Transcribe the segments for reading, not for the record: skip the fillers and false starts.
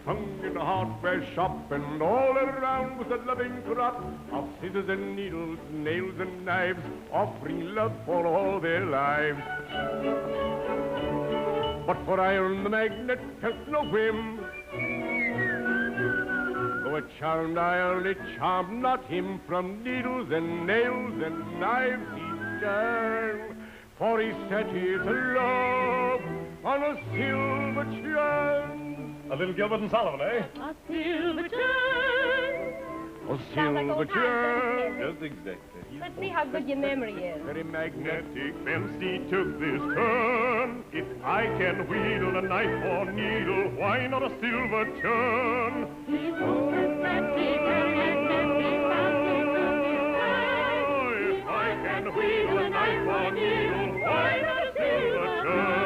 hung in a hardware shop, and all around was a loving crop of scissors and needles, nails and knives, offering love for all their lives. But for iron the magnet felt no whim. Though it charmed iron, it charmed not him. From needles and nails and knives he turned, for he set his love on a silver churn. A little Gilbert and Sullivan, eh? A silver churn. A silver churn. Just exactly. Let's see how good your memory is. Very magnetic, fancy took this turn. If I can wheel a knife or needle, why not a silver churn? He's so magnetic, If I can wheel a knife or needle, why not a silver churn?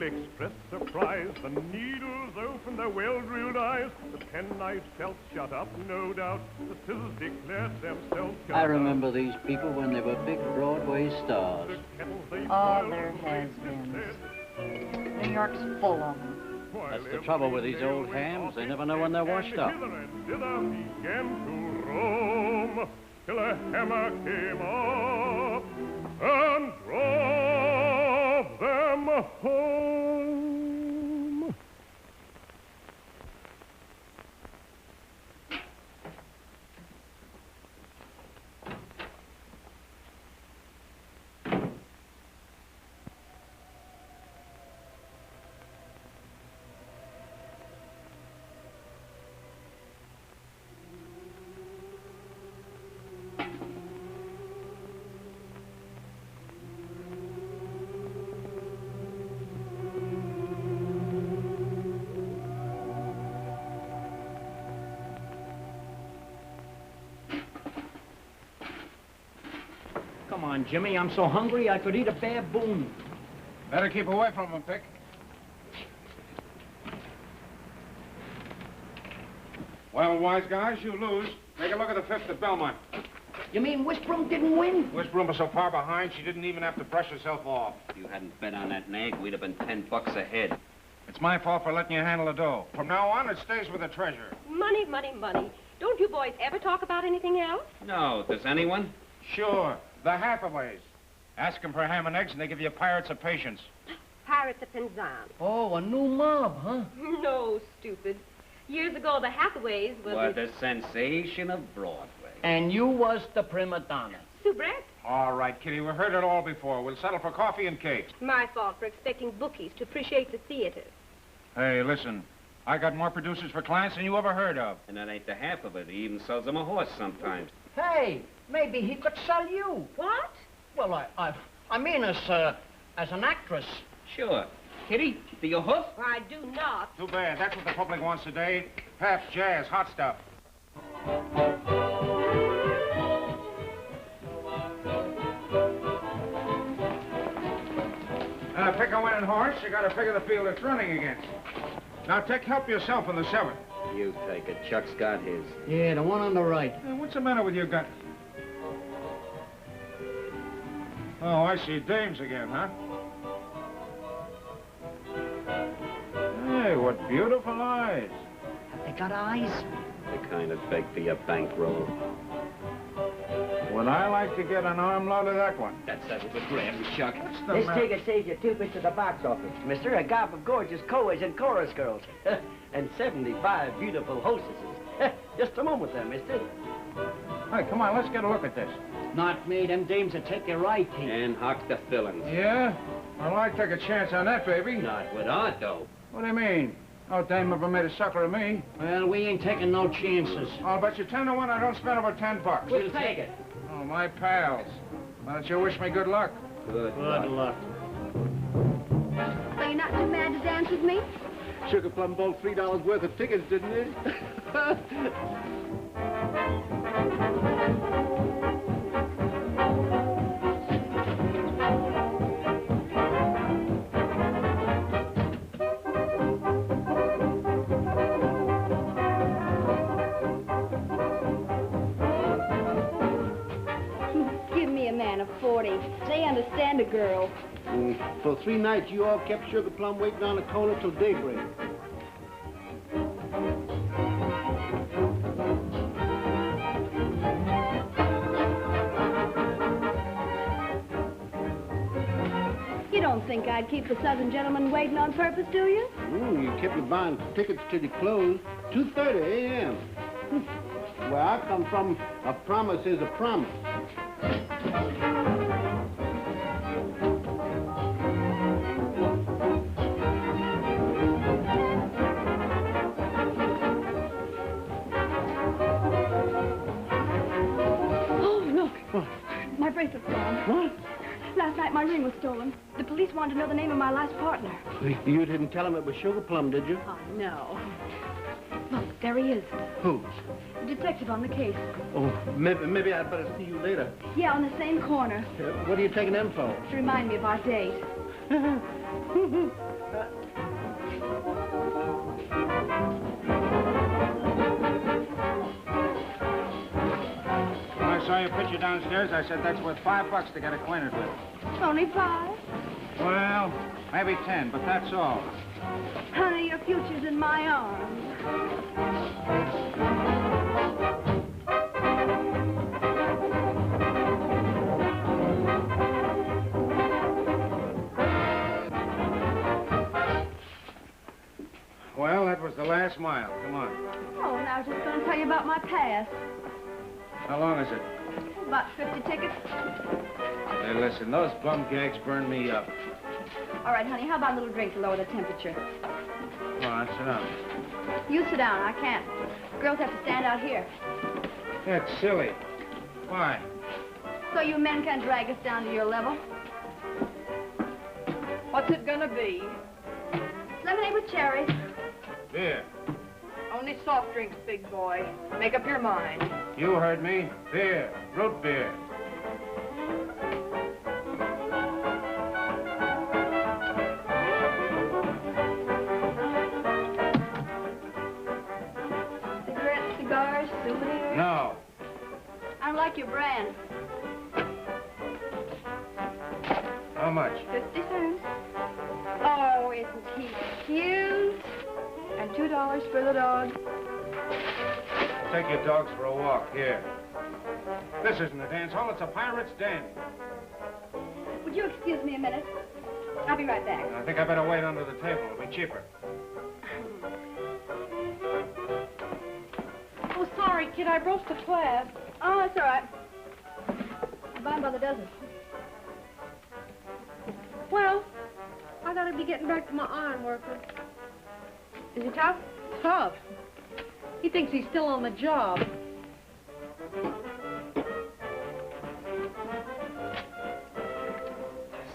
Express surprise, the needles opened their well-drilled eyes, the penknife felt shut up, no doubt, the scissors declared themselves cut I remember these people when they were big Broadway stars. All their has-beens. New York's full of them. That's the trouble with these old hams, they never know when they're washed up. Began to roam, till a hammer came up and drove them home. Come on, Jimmy, I'm so hungry I could eat a baboon. Better keep away from him, Pick. Well, wise guys, you lose. Take a look at the fifth at Belmont. You mean Whisperum didn't win? Whisperum was so far behind, she didn't even have to brush herself off. If you hadn't bet on that nag, we'd have been $10 ahead. It's my fault for letting you handle the dough. From now on, it stays with the treasurer. Money, money, money. Don't you boys ever talk about anything else? No, does anyone? Sure. The Hathaways. Ask them for ham and eggs, and they give you pirates of patience. Pirates of Penzance. Oh, a new mob, huh? No, stupid. Years ago, the Hathaways were the sensation of Broadway. And you was the prima donna. Soubrette. All right, Kitty, we've heard it all before. We'll settle for coffee and cake. My fault for expecting bookies to appreciate the theater. Hey, listen. I got more producers for clients than you ever heard of. And that ain't the half of it. He even sells them a horse sometimes. Hey, maybe he could sell you. What? Well, I mean as an actress. Sure. Kitty, do you hoof? I do not. Too bad. That's what the public wants today. Pep, jazz, hot stuff. Pick a winning horse, you gotta figure the field it's running against. Now, Tick, help yourself in the seventh. You take it. Chuck's got his. Yeah, the one on the right. What's the matter with your gun? Oh, I see. Dames again, huh? Hey, what beautiful eyes. Have they got eyes? The kind of beg for your bankroll. Would I like to get an armload of that one? That's settled with Graham, Chuck. This ticket saves you 2 bits at the box office, mister. A gobble of gorgeous coas and chorus girls. And 75 beautiful hostesses. Just a moment there, mister. Hey, come on, let's get a look at this. Not me. Them dames will take your right teeth. And hock the fillings. Yeah? Well, I'd take a chance on that, baby. Not with our dough. What do you mean? No dame ever made a sucker of me. Well, we ain't taking no chances. I'll bet you 10 to 1 I don't spend over $10. We'll take it. Oh, my pals. Why don't you wish me good luck? Good luck. So you're not too mad to dance with me? Sugar Plum bought $3 worth of tickets, didn't he? a 40. They understand a girl. For 3 nights, you all kept Sugar Plum waiting on the corner till daybreak. You don't think I'd keep the Southern gentleman waiting on purpose, do you? You kept me buying tickets till they closed. 2:30 a.m. Where I come from, a promise is a promise. Oh, look. What? My bracelet's gone. What? Last night my ring was stolen. The police wanted to know the name of my last partner. You didn't tell him it was Sugar Plum, did you? Oh, no. Look, there he is. Who? The detective on the case. Oh, maybe I'd better see you later. Yeah, on the same corner. What are you taking them for? To remind me of our date. When I saw your picture downstairs, I said that's worth $5 to get acquainted with. Only 5? Well, maybe 10, but that's all. Honey, your future's in my arms. Well, that was the last mile. Come on. Oh, and I was just going to tell you about my past. How long is it? About 50 tickets. Hey, listen, those bum gags burn me up. All right, honey, how about a little drink to lower the temperature? Come on, sit down. You sit down. I can't. Girls have to stand out here. That's silly. Why? So you men can drag us down to your level. What's it gonna be? Lemonade with cherries. Beer. Only soft drinks, big boy. Make up your mind. You heard me. Beer. Root beer. Cigarettes, cigars, souvenirs. No. I don't like your brand. How much? 50 cents. Oh, isn't he cute? And $2 for the dog. Take your dogs for a walk. Here. This isn't a dance hall. It's a pirate's den. Would you excuse me a minute? I'll be right back. I think I better wait under the table. It'll be cheaper. Oh, sorry, kid. I broached a class. Oh, that's all right. I buy 'em by the dozen. Well, I gotta be getting back to my iron worker. Is he tough? Tough. He thinks he's still on the job.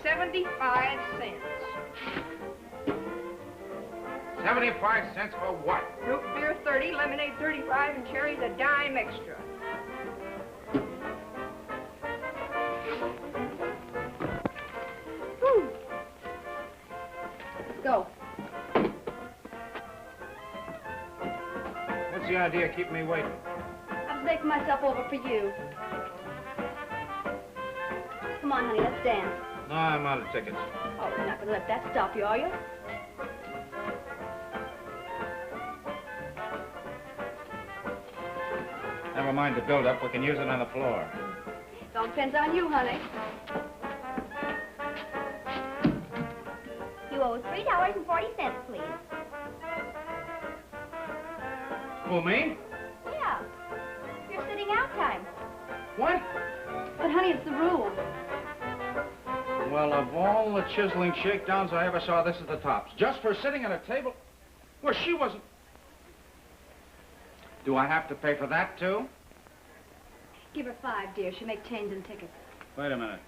$75. 75 cents for what? Root beer 30, lemonade 35, and cherries a dime extra. Whew. Let's go. What's the idea of keeping me waiting? I was making myself over for you. Come on, honey, let's dance. No, I'm out of tickets. Oh, you're not going to let that stop you, are you? Never mind the build-up. We can use it on the floor. It all depends on you, honey. You owe $3.40, please. Who, me? Yeah. You're sitting out time. What? But, honey, it's the rules. Well, of all the chiseling shakedowns I ever saw, this is the tops. Just for sitting at a table? Well, she wasn't... Do I have to pay for that, too? Give her 5, dear. She'll make change in tickets. Wait a minute.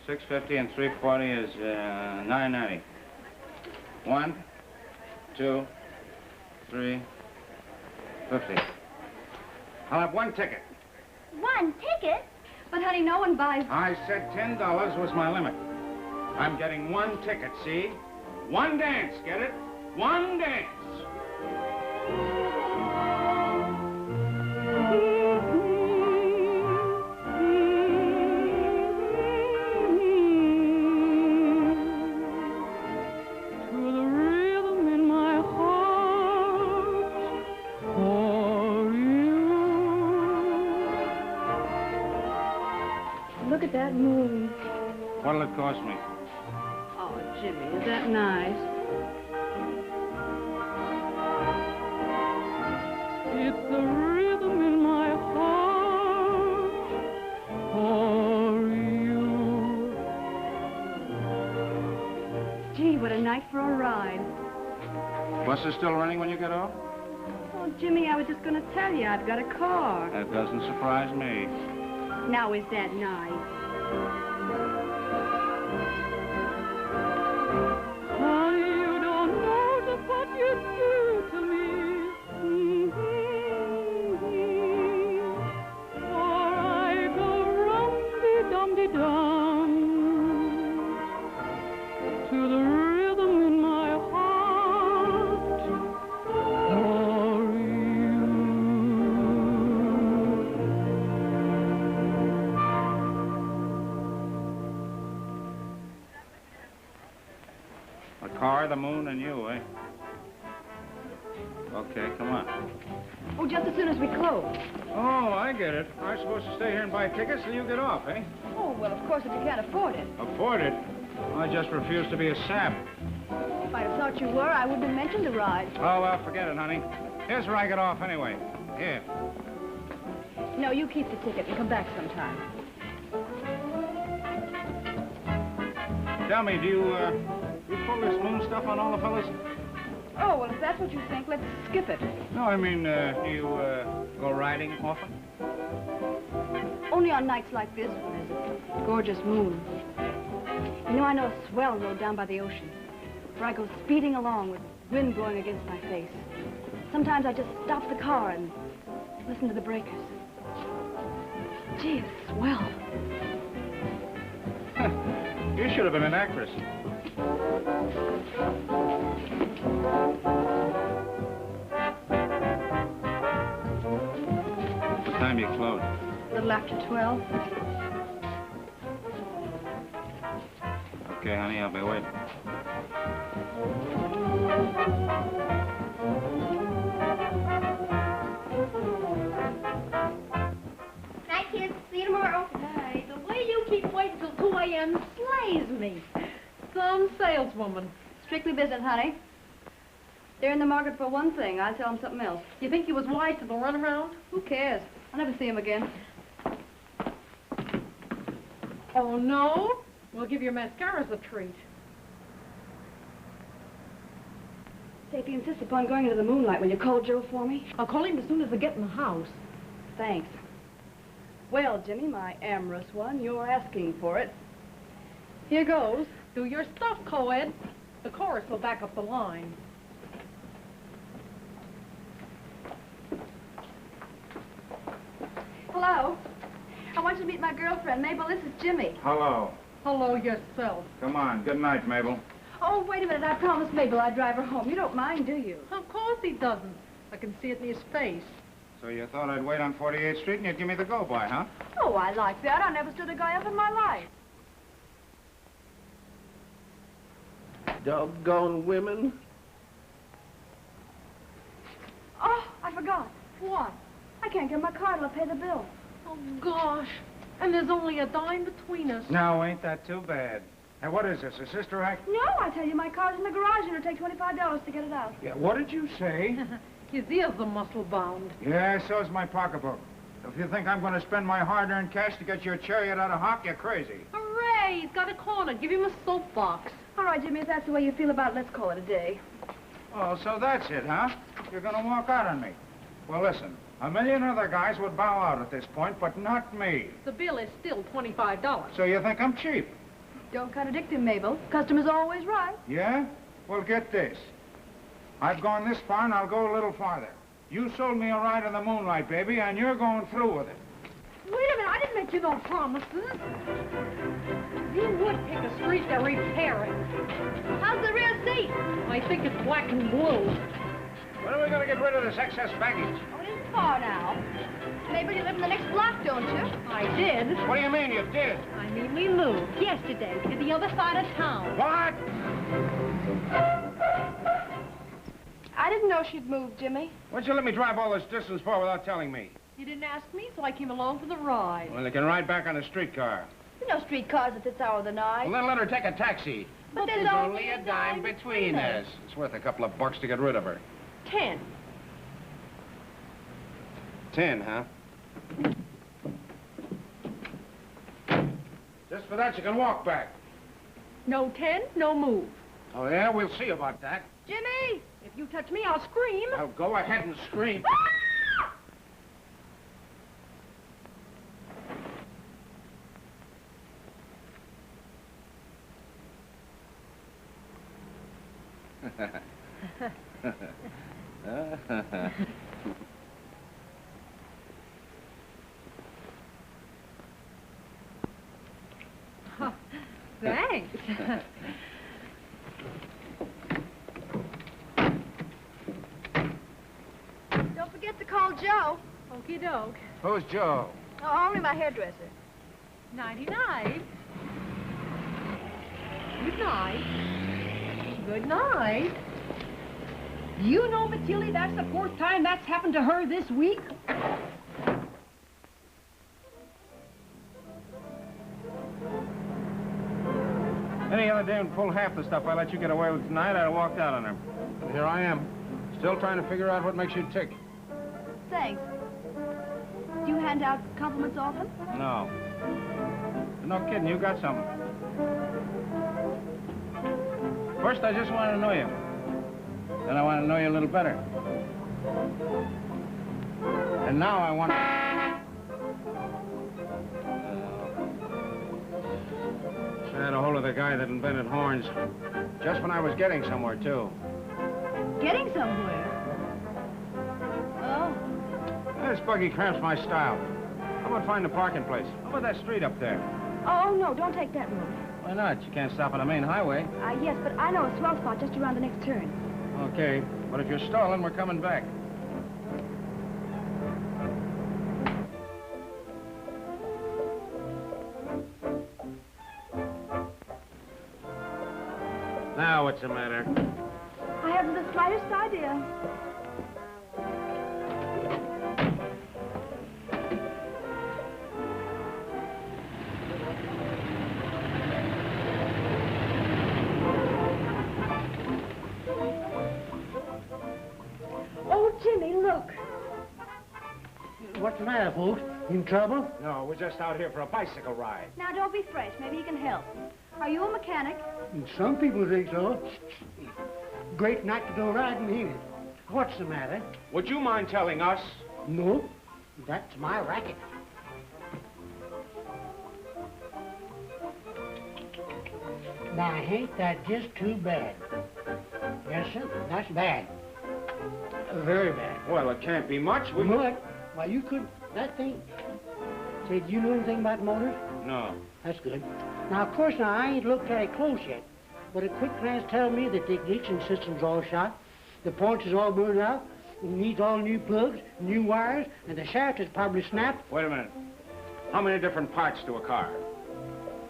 $6.50 and $3.40 is $9.90. 1, 2, 3, 50. I'll have 1 ticket. 1 ticket? But, honey, no one buys... I said $10 was my limit. I'm getting 1 ticket, see? 1 dance, get it? 1 dance. look at that moon. What'll it cost me? Oh, Jimmy, is that nice? It's the rhythm in my heart for you. Gee, what a night for a ride. Bus is still running when you get off? Oh, Jimmy, I was just going to tell you, I've got a car. That doesn't surprise me. Now, is that nice? Honey, you don't know just what you do to me. For I go rum-de-dum-de-dum to the rhythm in my heart for you. The car, the moon, and you, eh? Okay, come on. Oh, just as soon as we close. Oh, I get it. I'm supposed to stay here and buy tickets till you get off, eh? Oh, well, of course, if you can't afford it. Afford it? I just refuse to be a sap. If I'd have thought you were, I wouldn't have mentioned the ride. Oh, well, forget it, honey. Here's where I get off anyway. Here. No, you keep the ticket and come back sometime. Tell me, do you pull this moon stuff on all the fellas? Oh, well, if that's what you think, let's skip it. No, I mean, do you go riding often? Only on nights like this when there's a gorgeous moon. You know, I know a swell road down by the ocean where I go speeding along with wind blowing against my face. Sometimes I just stop the car and listen to the breakers. Gee, it's swell. You should have been an actress. What time do you close? A little after 12. Okay, honey, I'll be waiting. Night, kids. See you tomorrow. Hey, the way you keep waiting till 2 a.m. slays me. Some saleswoman. Strictly business, honey. They're in the market for one thing. I sell them something else. You think he was wise to the runaround? Who cares? I'll never see him again. Oh, no? We'll give your mascaras a treat. Say, if you insist upon going into the moonlight, will you call Joe for me? I'll call him as soon as I get in the house. Thanks. Well, Jimmy, my amorous one, you're asking for it. Here goes. Do your stuff, co-ed. The chorus will back up the line. Hello. I want you to meet my girlfriend, Mabel. This is Jimmy. Hello. Hello yourself. Come on. Good night, Mabel. Oh, wait a minute. I promised Mabel I'd drive her home. You don't mind, do you? Of course he doesn't. I can see it in his face. So you thought I'd wait on 48th Street and you'd give me the go-by, huh? Oh, I like that. I never stood a guy up in my life. Doggone women. Oh, I forgot. What? I can't get my car till I pay the bill. Oh, gosh. And there's only a dime between us. No, ain't that too bad. Hey, what is this, a sister act? No, I tell you, my car's in the garage and it'll take $25 to get it out. Yeah, what did you say? His ears are muscle-bound. Yeah, so's my pocketbook. If you think I'm going to spend my hard-earned cash to get your chariot out of hock, you're crazy. Hooray! He's got a corner. Give him a soapbox. All right, Jimmy, if that's the way you feel about it, let's call it a day. Oh, so that's it, huh? You're going to walk out on me. Well, listen, a million other guys would bow out at this point, but not me. The bill is still $25. So you think I'm cheap? Don't contradict him, Mabel. Customer's always right. Yeah? Well, get this. I've gone this far, and I'll go a little farther. You sold me a ride in the moonlight, baby, and you're going through with it. Wait a minute, I didn't make you no promises. You would pick a street they're repairing. How's the rear seat? I think it's black and blue. When are we going to get rid of this excess baggage? Oh, it isn't far now. Mabel, you live in the next block, don't you? I did. What do you mean you did? I mean, we moved yesterday to the other side of town. What? I didn't know she'd moved, Jimmy. What'd you let me drive all this distance for without telling me? You didn't ask me, so I came along for the ride. Well, they can ride back on a streetcar. No streetcars at this hour of the night. Well, then let her take a taxi. But there's only a dime between us. It's worth a couple of bucks to get rid of her. 10. 10, huh? Just for that, you can walk back. No 10, no move. Oh, yeah? We'll see about that. Jimmy, if you touch me, I'll scream. Now, go ahead and scream. Oh, thanks. Don't forget to call Joe. Okie doke. Who's Joe? Oh, only my hairdresser. 99. Good night. Good night. Do you know, Matilda, that's the 4th time that's happened to her this week? Any other day and pull half the stuff I let you get away with tonight, I'd have walked out on her. But here I am, still trying to figure out what makes you tick. Thanks. Do you hand out compliments often? No. No kidding, you got something. First, I just wanted to know you. Then I want to know you a little better. And now I want to... I had a hold of the guy that invented horns. Just when I was getting somewhere, too. Getting somewhere? Oh. This buggy cramps my style. How about find a parking place? How about that street up there? Oh, no, don't take that road. Why not? You can't stop on the main highway. Yes, but I know a swell spot just around the next turn. Okay, but if you're stalling, we're coming back. Now, what's the matter? I haven't the slightest idea. Oh, Jimmy, look. What's the matter, folks? In trouble? No, we're just out here for a bicycle ride. Now, don't be fresh. Maybe you can help. Are you a mechanic? Some people think so. Great night to go riding, ain't it? What's the matter? Would you mind telling us? No, that's my racket. Now, ain't that just too bad? Yes, sir, that's bad. Very bad. Well, it can't be much. What? Why, you could... That thing... Say, do you know anything about motors? No. That's good. Now, of course, I ain't looked at it close yet, but a quick glance tells me that the ignition system's all shot, the points is all burned out, it needs all new plugs, new wires, and the shaft is probably snapped. Wait a minute. How many different parts to a car?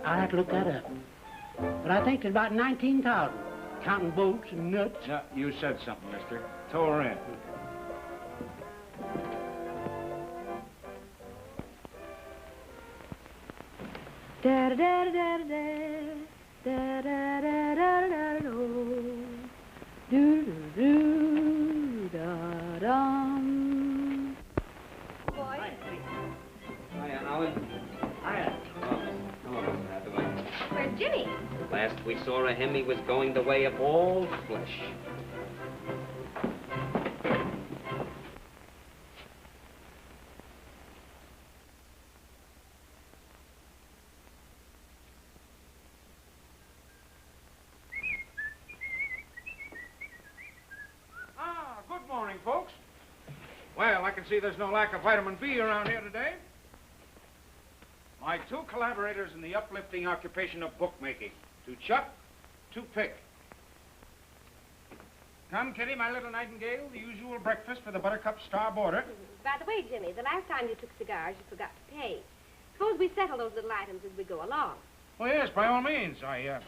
I'll have to look that up. But I think there's about 19,000, counting bolts and nuts. No, you said something, mister. Tow her in. Da da da da da da da da da da do do do da dum. Boy. Hiya, Alan. Hiya. Hello, Mr. Hathaway. Where's Jimmy? Last we saw of him, he was going the way of all flesh. Good morning, folks. Well, I can see there's no lack of vitamin B around here today. My two collaborators in the uplifting occupation of bookmaking. To Chuck, to Pick. Come, Kitty, my little nightingale, the usual breakfast for the Buttercup Star Border. By the way, Jimmy, the last time you took cigars, you forgot to pay. Suppose we settle those little items as we go along. Well, yes, by all means. I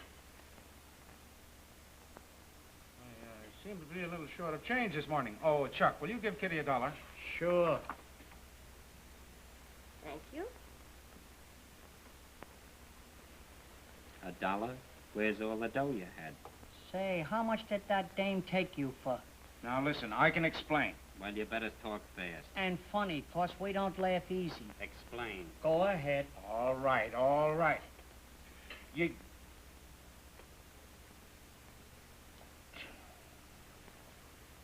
seem to be a little short of change this morning. Oh, Chuck, will you give Kitty $1? Sure. Thank you. $1? Where's all the dough you had? Say, how much did that dame take you for? Now, listen, I can explain. Well, you better talk fast. And funny, 'cause we don't laugh easy. Explain. Go ahead. All right, all right.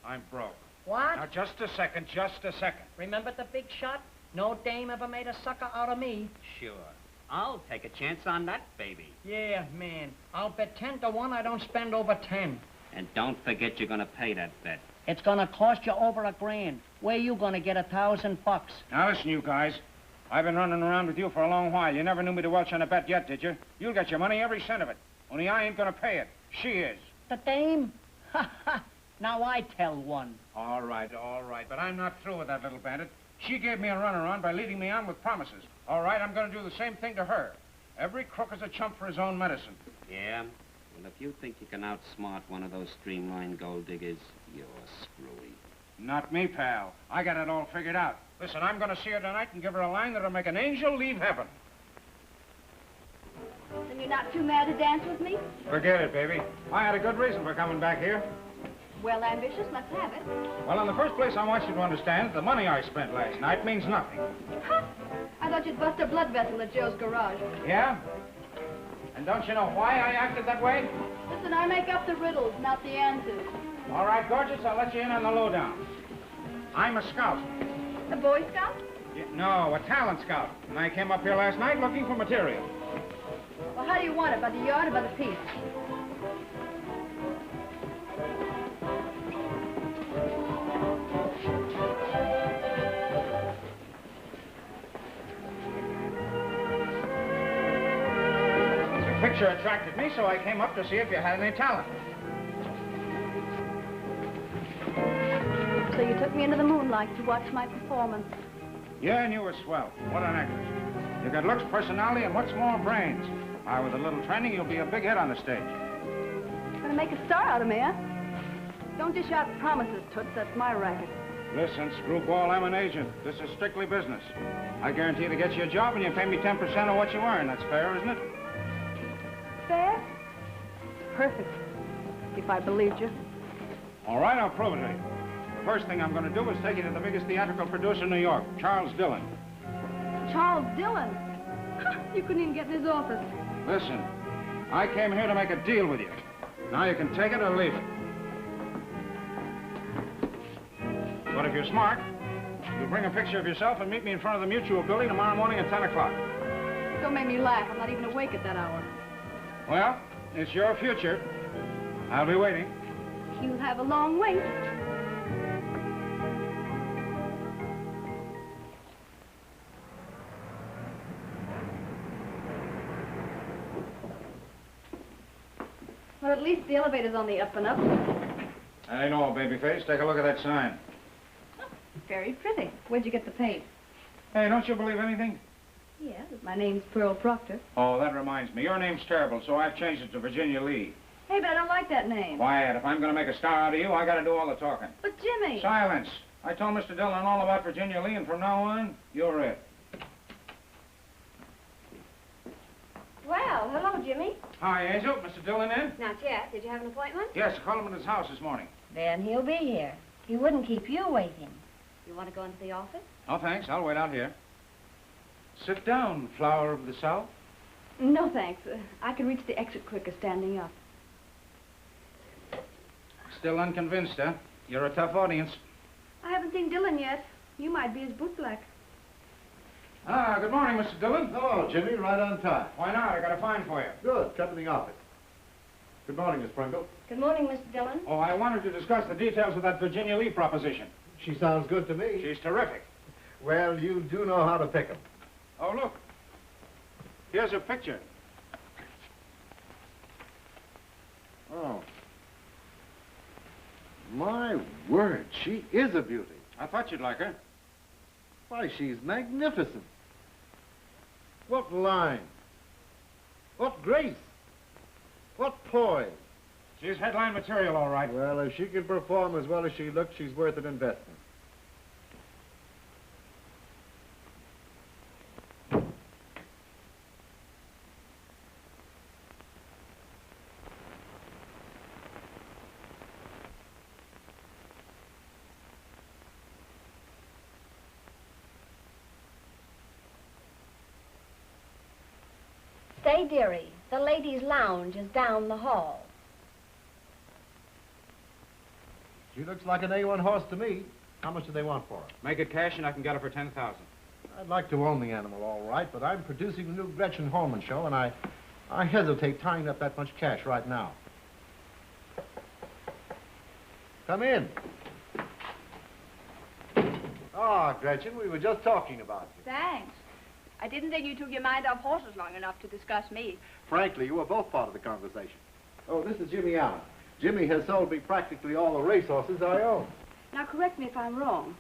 I'm broke. What? Now, just a second, just a second. Remember the big shot? No dame ever made a sucker out of me. Sure. I'll take a chance on that, baby. Yeah, man. I'll bet 10 to 1 I don't spend over 10. And don't forget you're gonna pay that bet. It's gonna cost you over $1,000. Where you gonna get $1,000? Now, listen, you guys. I've been running around with you for a long while. You never knew me to welch on a bet yet, did you? You'll get your money, every cent of it. Only I ain't gonna pay it. She is. The dame? Ha ha! Now I tell one. All right, but I'm not through with that little bandit. She gave me a runaround by leading me on with promises. All right, I'm gonna do the same thing to her. Every crook is a chump for his own medicine. Yeah? Well, if you think you can outsmart one of those streamlined gold diggers, you're screwy. Not me, pal. I got it all figured out. Listen, I'm gonna see her tonight and give her a line that'll make an angel leave heaven. Then you're not too mad to dance with me? Forget it, baby. I had a good reason for coming back here. Well, ambitious, let's have it. Well, in the first place, I want you to understand the money I spent last night means nothing. Huh? I thought you'd bust a blood vessel at Joe's garage. Yeah? And don't you know why I acted that way? Listen, I make up the riddles, not the answers. All right, gorgeous, I'll let you in on the lowdown. I'm a scout. A Boy Scout? No, a talent scout. And I came up here last night looking for material. Well, how do you want it? By the yard or by the piece? The picture attracted me, so I came up to see if you had any talent. So you took me into the moonlight to watch my performance. Yeah, and you were swell. What an actress. You got looks, personality, and what's more, brains. Why, with a little training, you'll be a big hit on the stage. Gonna make a star out of me, huh? Don't dish out promises, Toots. That's my racket. Listen, screwball, I'm an agent. This is strictly business. I guarantee to get you a job, and you pay me 10% of what you earn. That's fair, isn't it? Fair? Perfect. If I believed you. All right, I'll prove it to you. The first thing I'm going to do is take you to the biggest theatrical producer in New York, Charles Dillon. Charles Dillon? Huh, you couldn't even get in his office. Listen, I came here to make a deal with you. Now you can take it or leave it. But if you're smart, you'll bring a picture of yourself and meet me in front of the Mutual building tomorrow morning at 10 o'clock. Don't make me laugh. I'm not even awake at that hour. Well, it's your future. I'll be waiting. You'll have a long wait. Well, at least the elevator's on the up and up. That ain't all, babyface. Take a look at that sign. Very pretty. Where'd you get the paint? Hey, don't you believe anything? Yeah, but my name's Pearl Proctor. Oh, that reminds me. Your name's terrible, so I've changed it to Virginia Lee. Hey, but I don't like that name. Quiet. If I'm going to make a star out of you, I got to do all the talking. But Jimmy... Silence. I told Mr. Dillon all about Virginia Lee, and from now on, you're it. Well, hello, Jimmy. Hi, Angel. Mr. Dillon in? Not yet. Did you have an appointment? Yes, I called him at his house this morning. Then he'll be here. He wouldn't keep you waiting. You want to go into the office? Oh, thanks. I'll wait out here. Sit down, flower of the South. No, thanks. I can reach the exit quicker standing up. Still unconvinced, huh? You're a tough audience. I haven't seen Dillon yet. You might be his bootblack. Ah, good morning, Mr. Dillon. Hello, Jimmy. Right on time. Why not? I got a fine for you. Good. Come in the office. Good morning, Miss Pringle. Good morning, Mr. Dillon. Oh, I wanted to discuss the details of that Virginia Lee proposition. She sounds good to me. She's terrific. Well, you do know how to pick 'em. Oh, look. Here's a picture. Oh. My word, she is a beauty. I thought you'd like her. Why, she's magnificent. What line? What grace? What poise? She's headline material, all right. Well, if she can perform as well as she looks, she's worth an investment. Say, dearie, the ladies' lounge is down the hall. She looks like an A1 horse to me. How much do they want for her? Make it cash and I can get her for 10,000. I'd like to own the animal, all right, but I'm producing the new Gretchen Holman show, and I hesitate tying up that much cash right now. Come in. Ah, Gretchen, we were just talking about you. Thanks. I didn't think you took your mind off horses long enough to discuss me. Frankly, you were both part of the conversation. Oh, this is Jimmy Allen. Jimmy has sold me practically all the racehorses I own. Now, correct me if I'm wrong.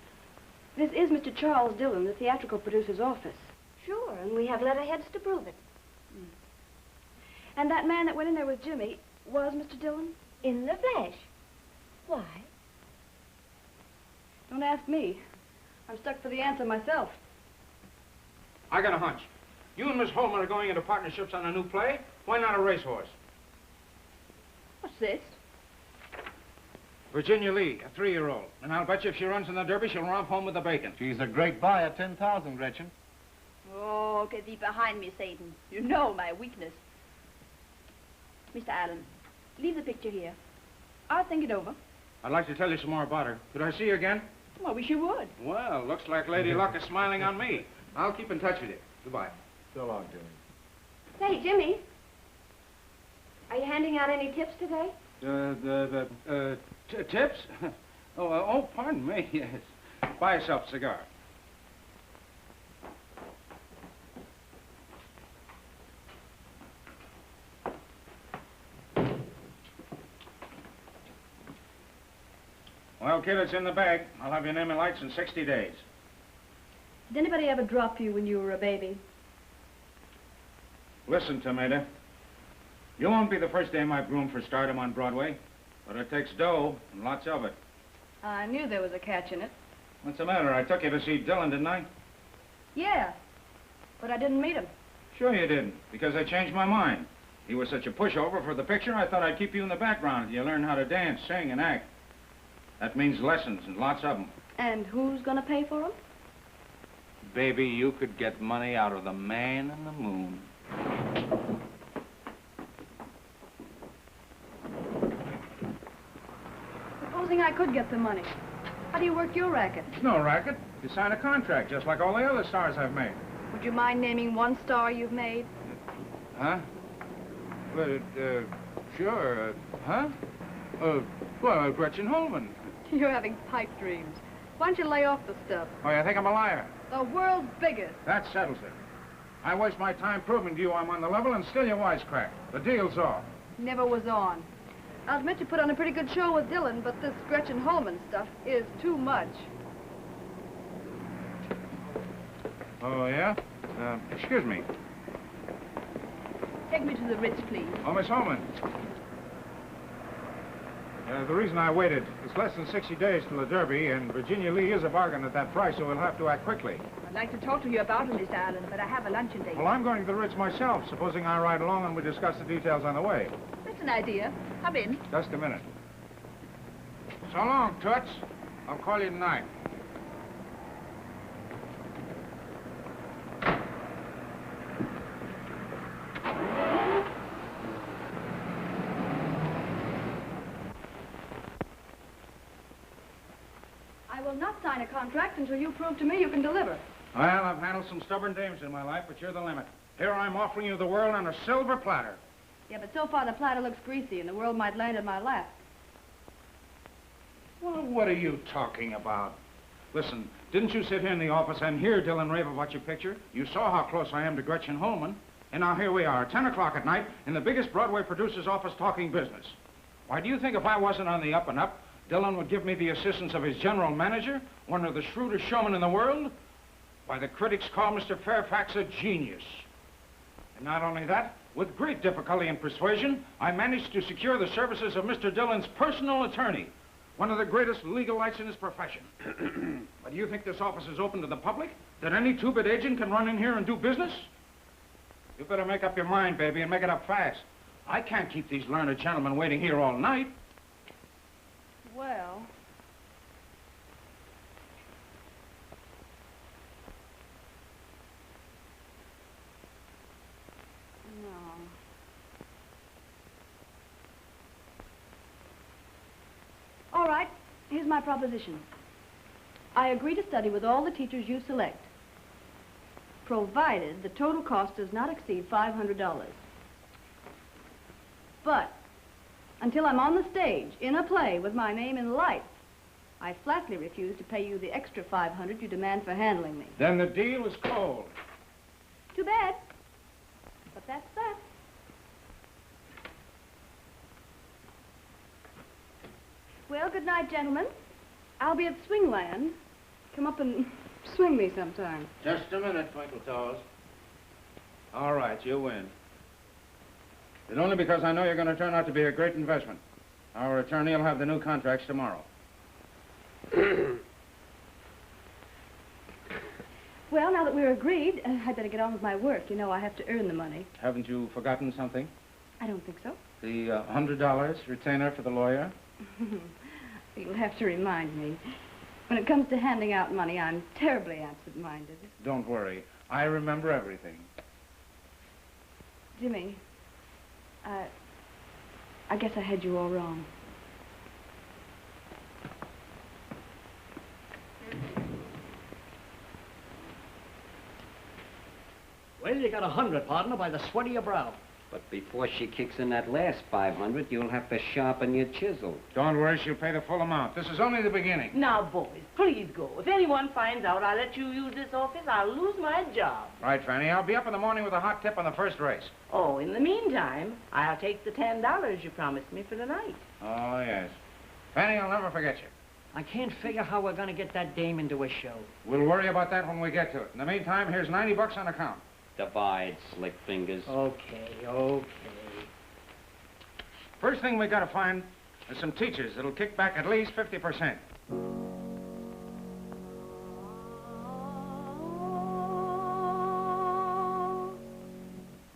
This is Mr. Charles Dillon, the theatrical producer's office. Sure, and we have letterheads to prove it. And that man that went in there with Jimmy was Mr. Dillon? In the flesh. Why? Don't ask me. I'm stuck for the answer myself. I got a hunch. You and Miss Holman are going into partnerships on a new play. Why not a racehorse? What's this? Virginia Lee, a 3-year-old. And I'll bet you if she runs in the Derby, she'll romp home with the bacon. She's a great buy at 10,000, Gretchen. Oh, get thee behind me, Satan. You know my weakness. Mr. Allen, leave the picture here. I'll think it over. I'd like to tell you some more about her. Could I see you again? Well, I wish you would. Well, looks like Lady Luck is smiling on me. I'll keep in touch with you. Goodbye. So long, Jimmy. Say, Jimmy, are you handing out any tips today? Tips? Oh, pardon me, yes. Buy yourself a cigar. Well, kid, it's in the bag. I'll have your name and lights in 60 days. Did anybody ever drop you when you were a baby? Listen, Tomato. You won't be the first dame I've groomed for stardom on Broadway, but it takes dough, and lots of it. I knew there was a catch in it. What's the matter? I took you to see Dillon, didn't I? Yeah, but I didn't meet him. Sure you didn't, because I changed my mind. He was such a pushover for the picture, I thought I'd keep you in the background until you learn how to dance, sing, and act. That means lessons, and lots of them. And who's gonna pay for them? Baby, you could get money out of the man in the moon. Supposing I could get the money. How do you work your racket? It's no racket. You sign a contract, just like all the other stars I've made. Would you mind naming one star you've made? Huh? Well, sure. Huh? Well, Gretchen Holman. You're having pipe dreams. Why don't you lay off the stuff? Oh, you think I'm a liar? The world's biggest. That settles it. I waste my time proving to you I'm on the level, and still you wisecrack. The deal's off. Never was on. I'll admit you put on a pretty good show with Dillon, but this Gretchen Holman stuff is too much. Oh, yeah? Excuse me. Take me to the Ritz, please. Oh, Miss Holman. The reason I waited, it's less than 60 days till the Derby, and Virginia Lee is a bargain at that price, so we'll have to act quickly. I'd like to talk to you about him, Mr. Allen, but I have a luncheon date. Well, I'm going to the Ritz myself, supposing I ride along and we discuss the details on the way. That's an idea. Come in. Just a minute. So long, Toots. I'll call you tonight. I will not sign a contract until you prove to me you can deliver. Well, I've handled some stubborn dames in my life, but you're the limit. Here I'm offering you the world on a silver platter. Yeah, but so far the platter looks greasy, and the world might land in my lap. Well, what are you talking about? Listen, didn't you sit here in the office and hear Dillon rave about your picture? You saw how close I am to Gretchen Holman. And now here we are, 10 o'clock at night, in the biggest Broadway producer's office talking business. Why, do you think if I wasn't on the up and up, Dillon would give me the assistance of his general manager, one of the shrewdest showmen in the world? Why, the critics call Mr. Fairfax a genius. And not only that, with great difficulty and persuasion, I managed to secure the services of Mr. Dillon's personal attorney, one of the greatest legal lights in his profession. But do you think this office is open to the public? That any two-bit agent can run in here and do business? You better make up your mind, baby, and make it up fast. I can't keep these learned gentlemen waiting here all night. Well... No. right, here's my proposition. I agree to study with all the teachers you select, provided the total cost does not exceed $500. But until I'm on the stage in a play with my name in lights, I flatly refuse to pay you the extra $500 you demand for handling me. Then the deal is cold. Too bad, but that's that. Well, good night, gentlemen. I'll be at Swingland. Come up and swing me sometime. Just a minute, Twinkle Toes. All right, you win. But only because I know you're going to turn out to be a great investment. Our attorney will have the new contracts tomorrow. Well, now that we're agreed, I'd better get on with my work. You know, I have to earn the money. Haven't you forgotten something? I don't think so. The $100 retainer for the lawyer? You'll have to remind me. When it comes to handing out money, I'm terribly absent-minded. Don't worry. I remember everything. Jimmy, I guess I had you all wrong. Well, you got 100, partner, by the sweat of your brow. But before she kicks in that last 500, you'll have to sharpen your chisel. Don't worry, she'll pay the full amount. This is only the beginning. Now, boys, please go. If anyone finds out I let you use this office, I'll lose my job. Right, Fanny. I'll be up in the morning with a hot tip on the first race. Oh, in the meantime, I'll take the $10 you promised me for the night. Oh, yes. Fanny, I'll never forget you. I can't figure how we're going to get that dame into a show. We'll worry about that when we get to it. In the meantime, here's $90 on account. Divide, slick fingers. Okay. First thing we gotta find is some teachers that'll kick back at least 50%.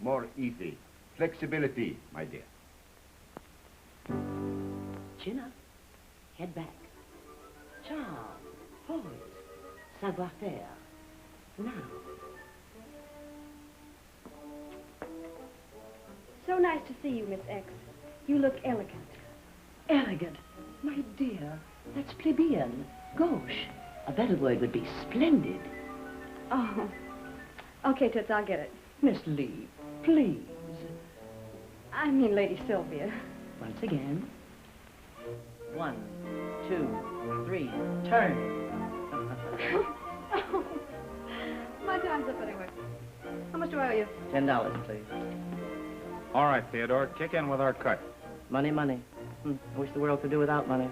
More easy. Flexibility, my dear. Chin up. Head back. Charm. Poise. Savoir-faire. Now. So nice to see you, Miss X. You look elegant. Elegant? My dear, that's plebeian. Gauche. A better word would be splendid. Oh. Okay, Toots, I'll get it. Miss Lee, please. I mean Lady Sylvia. Once again. 1, 2, 3, turn. Oh. My time's up anyway. How much do I owe you? $10, please. All right, Theodore, kick in with our cut. Money. I wish the world could do without money.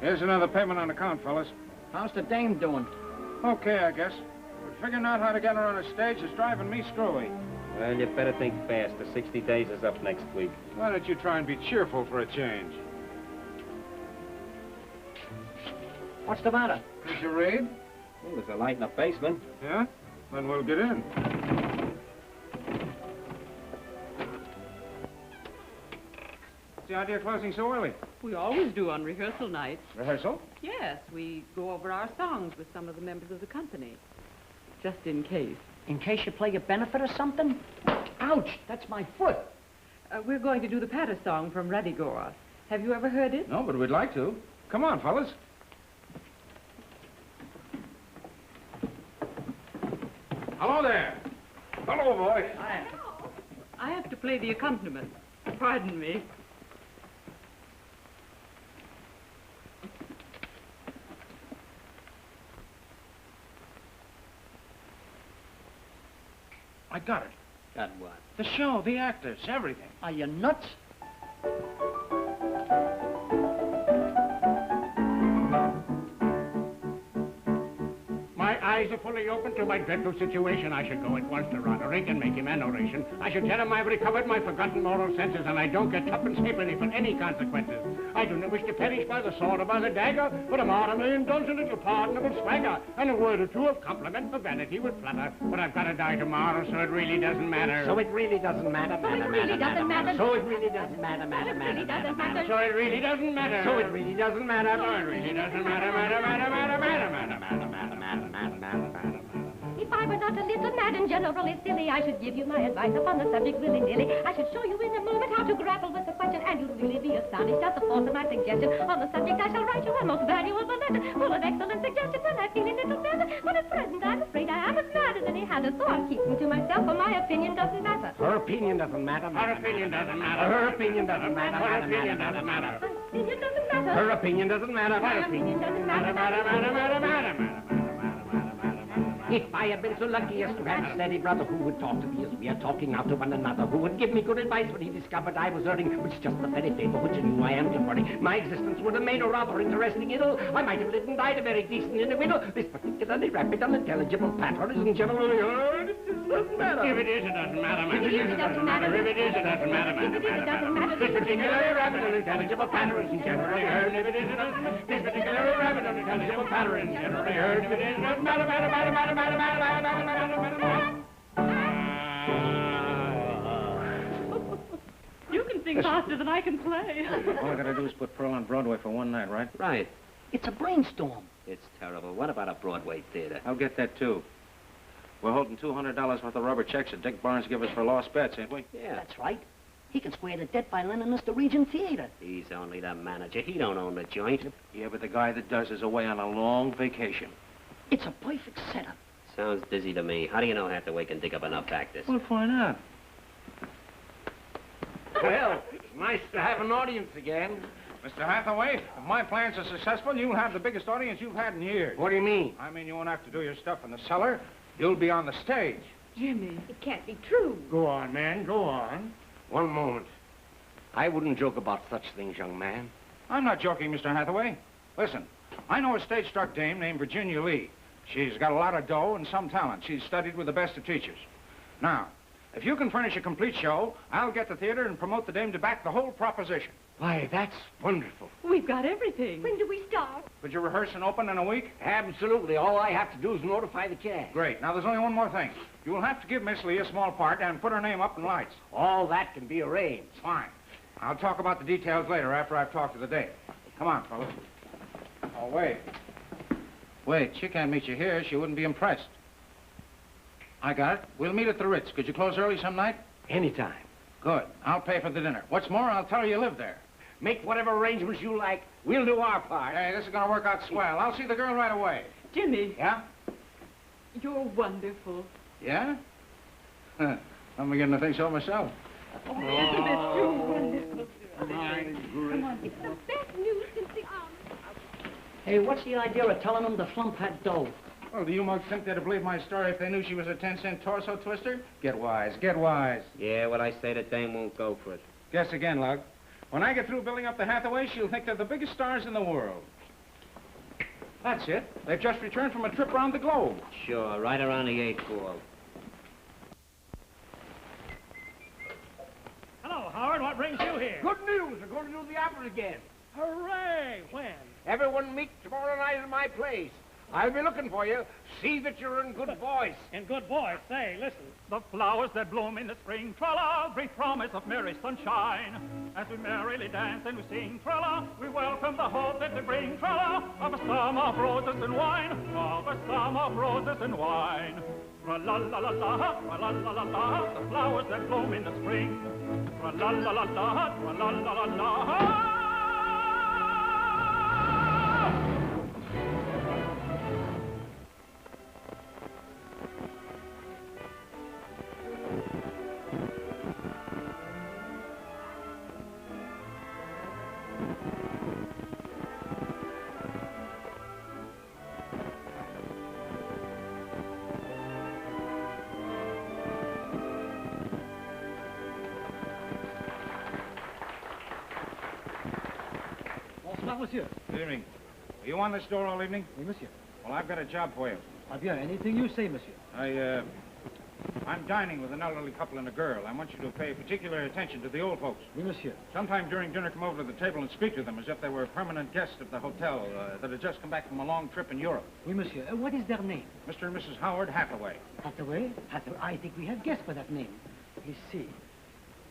Here's another payment on account, fellas. How's the dame doing? Okay, I guess. But figuring out how to get her on a stage is driving me screwy. Well, you better think fast. The 60 days is up next week. Why don't you try and be cheerful for a change? What's the matter? Did you read? Well, there's a light in the basement. Yeah? Then we'll get in. What's the idea of closing so early? We always do on rehearsal nights. Rehearsal? Yes, we go over our songs with some of the members of the company. Just in case. In case you play a benefit or something? Ouch! That's my foot. We're going to do the patter song from Radigora. Have you ever heard it? No, but we'd like to. Come on, fellas. Hello there. Hello, boy. I have to play the accompaniment. Pardon me. I got it. Got what? The show, the actors, everything. Are you nuts? My eyes are fully open to my dreadful situation. I should go at once to Roderick and make him an oration. I should tell him I've recovered my forgotten moral senses and I don't get tuppence halfpenny for any consequences. I do not wish to perish by the sword or by the dagger, but a martyr may indulge a little pardonable swagger, and a word or two of compliment for vanity would flutter. But I've got to die tomorrow, so it really doesn't matter. So it really doesn't matter, matter. So it really doesn't matter, matter. So it really doesn't matter. So it really doesn't matter. So it really doesn't matter, matter. If I were not a little mad and generally silly. I should give you my advice upon the subject willy-nilly. I should show you in a moment how to grapple with the question, and you'll really be astonished at the force of my suggestion. On the subject I shall write you a most valuable letter, full of excellent suggestions, and I feel a little better. But at present I'm afraid I am as mad as any hatter, so I'm keeping to myself, for my opinion doesn't matter. Her opinion doesn't matter. Her opinion doesn't matter. Her opinion doesn't matter. Her opinion doesn't matter. Opinion doesn't matter. Her opinion doesn't matter. My opinion doesn't matter. If I had been so lucky as to have a steady brother who would talk to me as we are talking now to one another, who would give me good advice when he discovered I was erring, which is just the very favor which he knew I am deferring, my existence would have made a rather interesting idyll. I might have lived and died a very decent individual. This particularly rapid, unintelligible patter isn't generally heard. It just doesn't matter. If it is, it doesn't matter, man. If it is, it doesn't matter. If it is, it doesn't matter, man. If it doesn't matter. This particularly rapid, unintelligible patter isn't generally heard. If it is, it doesn't matter. This particularly rapid, unintelligible patter isn't generally heard. If it is, it doesn't matter, matter. You can sing faster than I can play. All I gotta do is put Pearl on Broadway for one night, right? Right. It's a brainstorm. It's terrible. What about a Broadway theater? I'll get that, too. We're holding $200 worth of rubber checks that Dick Barnes gave us for lost bets, ain't we? Yeah. That's right. He can square the debt by lending us the Regent Theater. He's only the manager. He don't own the joint. Yeah, but the guy that does is away on a long vacation. It's a perfect setup. Sounds dizzy to me. How do you know Hathaway can dig up enough actors? Well, why not? Well, it's nice to have an audience again. Mr. Hathaway, if my plans are successful, you'll have the biggest audience you've had in years. What do you mean? I mean, you won't have to do your stuff in the cellar. You'll be on the stage. Jimmy. It can't be true. Go on, man, go on. One moment. I wouldn't joke about such things, young man. I'm not joking, Mr. Hathaway. Listen, I know a stage-struck dame named Virginia Lee. She's got a lot of dough and some talent. She's studied with the best of teachers. Now, if you can furnish a complete show, I'll get the theater and promote the dame to back the whole proposition. Why, that's wonderful. We've got everything. When do we start? Could you rehearse and open in a week? Absolutely. All I have to do is notify the cast. Great. Now, there's only one more thing. You'll have to give Miss Lee a small part and put her name up in lights. All that can be arranged. Fine. I'll talk about the details later after I've talked to the dame. Come on, fellas. Oh, wait. Wait, she can't meet you here. She wouldn't be impressed. I got it. We'll meet at the Ritz. Could you close early some night? Anytime. Good. I'll pay for the dinner. What's more, I'll tell her you live there. Make whatever arrangements you like. We'll do our part. Hey, this is going to work out swell. I'll see the girl right away. Jimmy. Yeah? You're wonderful. Yeah? I'm beginning to think so myself. Oh, isn't it too wonderful? Come on, it's the best news since the army. Hey, what's the idea of telling them the flump had dough? Well, do you mugs think they'd believe my story if they knew she was a 10-cent torso twister? Get wise, get wise. Yeah, what I say, the dame won't go for it. Guess again, Lug. When I get through building up the Hathaway, she'll think they're the biggest stars in the world. That's it. They've just returned from a trip around the globe. Sure, right around the 8th ball. Hello, Howard. What brings you here? Good news. We're going to do the opera again. Hooray! When? Everyone meet tomorrow night at my place. I'll be looking for you. See that you're in good voice. In good voice. Say, listen. The flowers that bloom in the spring, tra-la, bring promise of merry sunshine. As we merrily dance and we sing, tra-la, we welcome the hope that they bring, tra-la, of a summer of roses and wine, of a summer of roses and wine. Tra-la-la-la-la, tra-la-la-la-la, the flowers that bloom in the spring. Tra-la-la-la-la, tra-la-la-la-la. Monsieur. Good evening. Are you on this door all evening? Oui, monsieur. Well, I've got a job for you. Ah bien, anything you say, monsieur. I'm dining with an elderly couple and a girl. I want you to pay particular attention to the old folks. Oui, monsieur. Sometime during dinner, come over to the table and speak to them as if they were permanent guests of the hotel that had just come back from a long trip in Europe. Oui, monsieur. What is their name? Mr. and Mrs. Howard Hathaway. Hathaway? Hathaway. I think we have guessed for that name. Let's see.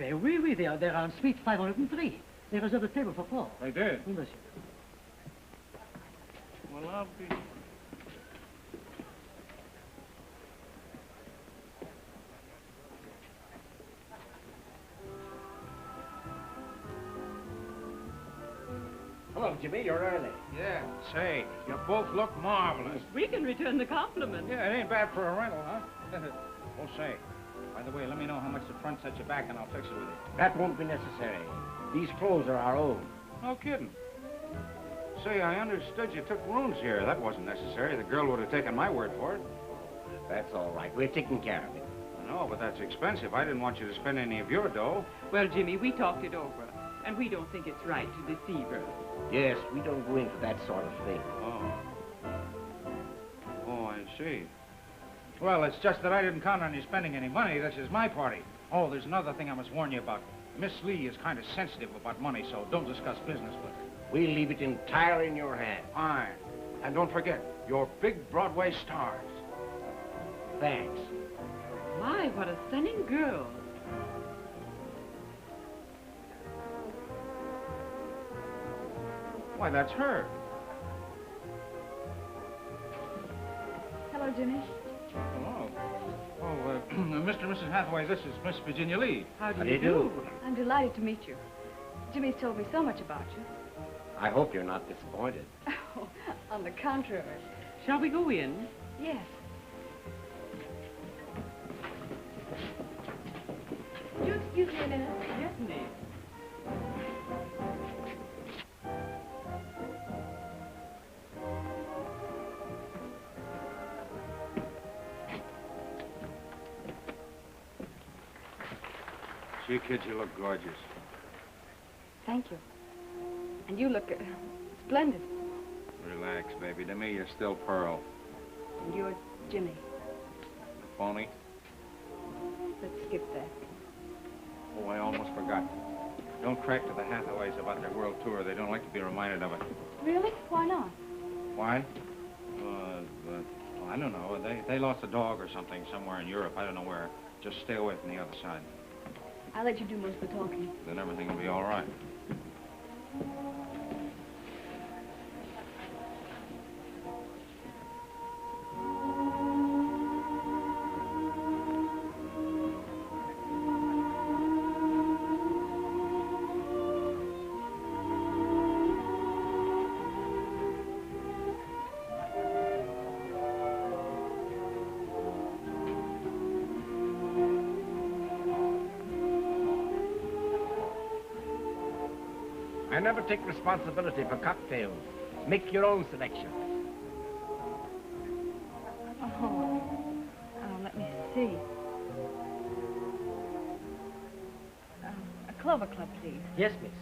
Oui, oui, they are on suite 503. They reserved a table for four. They did? Oui, monsieur. Well, I'll be... Hello, Jimmy. You're early. Yeah. Say, you both look marvelous. We can return the compliment. Yeah, it ain't bad for a rental, huh? Oh, say, by the way, let me know how much the front sets you back and I'll fix it with you. That won't be necessary. These clothes are our own. No kidding. Say, I understood you took rooms here. That wasn't necessary. The girl would have taken my word for it. That's all right. We're taking care of it. No, but that's expensive. I didn't want you to spend any of your dough. Well, Jimmy, we talked it over, and we don't think it's right to deceive her. Yes, we don't go in for that sort of thing. Oh. Oh, I see. Well, it's just that I didn't count on you spending any money. This is my party. Oh, there's another thing I must warn you about. Miss Lee is kind of sensitive about money, so don't discuss business with her. We'll leave it entirely in your hands. Fine. And don't forget, your big Broadway stars. Thanks. My, what a stunning girl. Why, that's her. Hello, Jimmy. Hello. Oh, Mr. and Mrs. Hathaway, this is Miss Virginia Lee. How do you do? I'm delighted to meet you. Jimmy's told me so much about you. I hope you're not disappointed. Oh, on the contrary. Shall we go in? Yes. Would you excuse me a minute? Yes, ma'am. Gee, kids, you look gorgeous. Thank you. And you look splendid. Relax, baby. To me, you're still Pearl. And you're Jimmy. Phony? Let's skip that. Oh, I almost forgot. Don't crack to the Hathaways about their world tour. They don't like to be reminded of it. Really? Why not? Why? I don't know. They lost a dog or something somewhere in Europe. I don't know where. Just stay away from the other side. I'll let you do most of the talking. Then everything will be all right. I never take responsibility for cocktails. Make your own selection. Oh, let me see. A Clover Club, please. Yes, miss.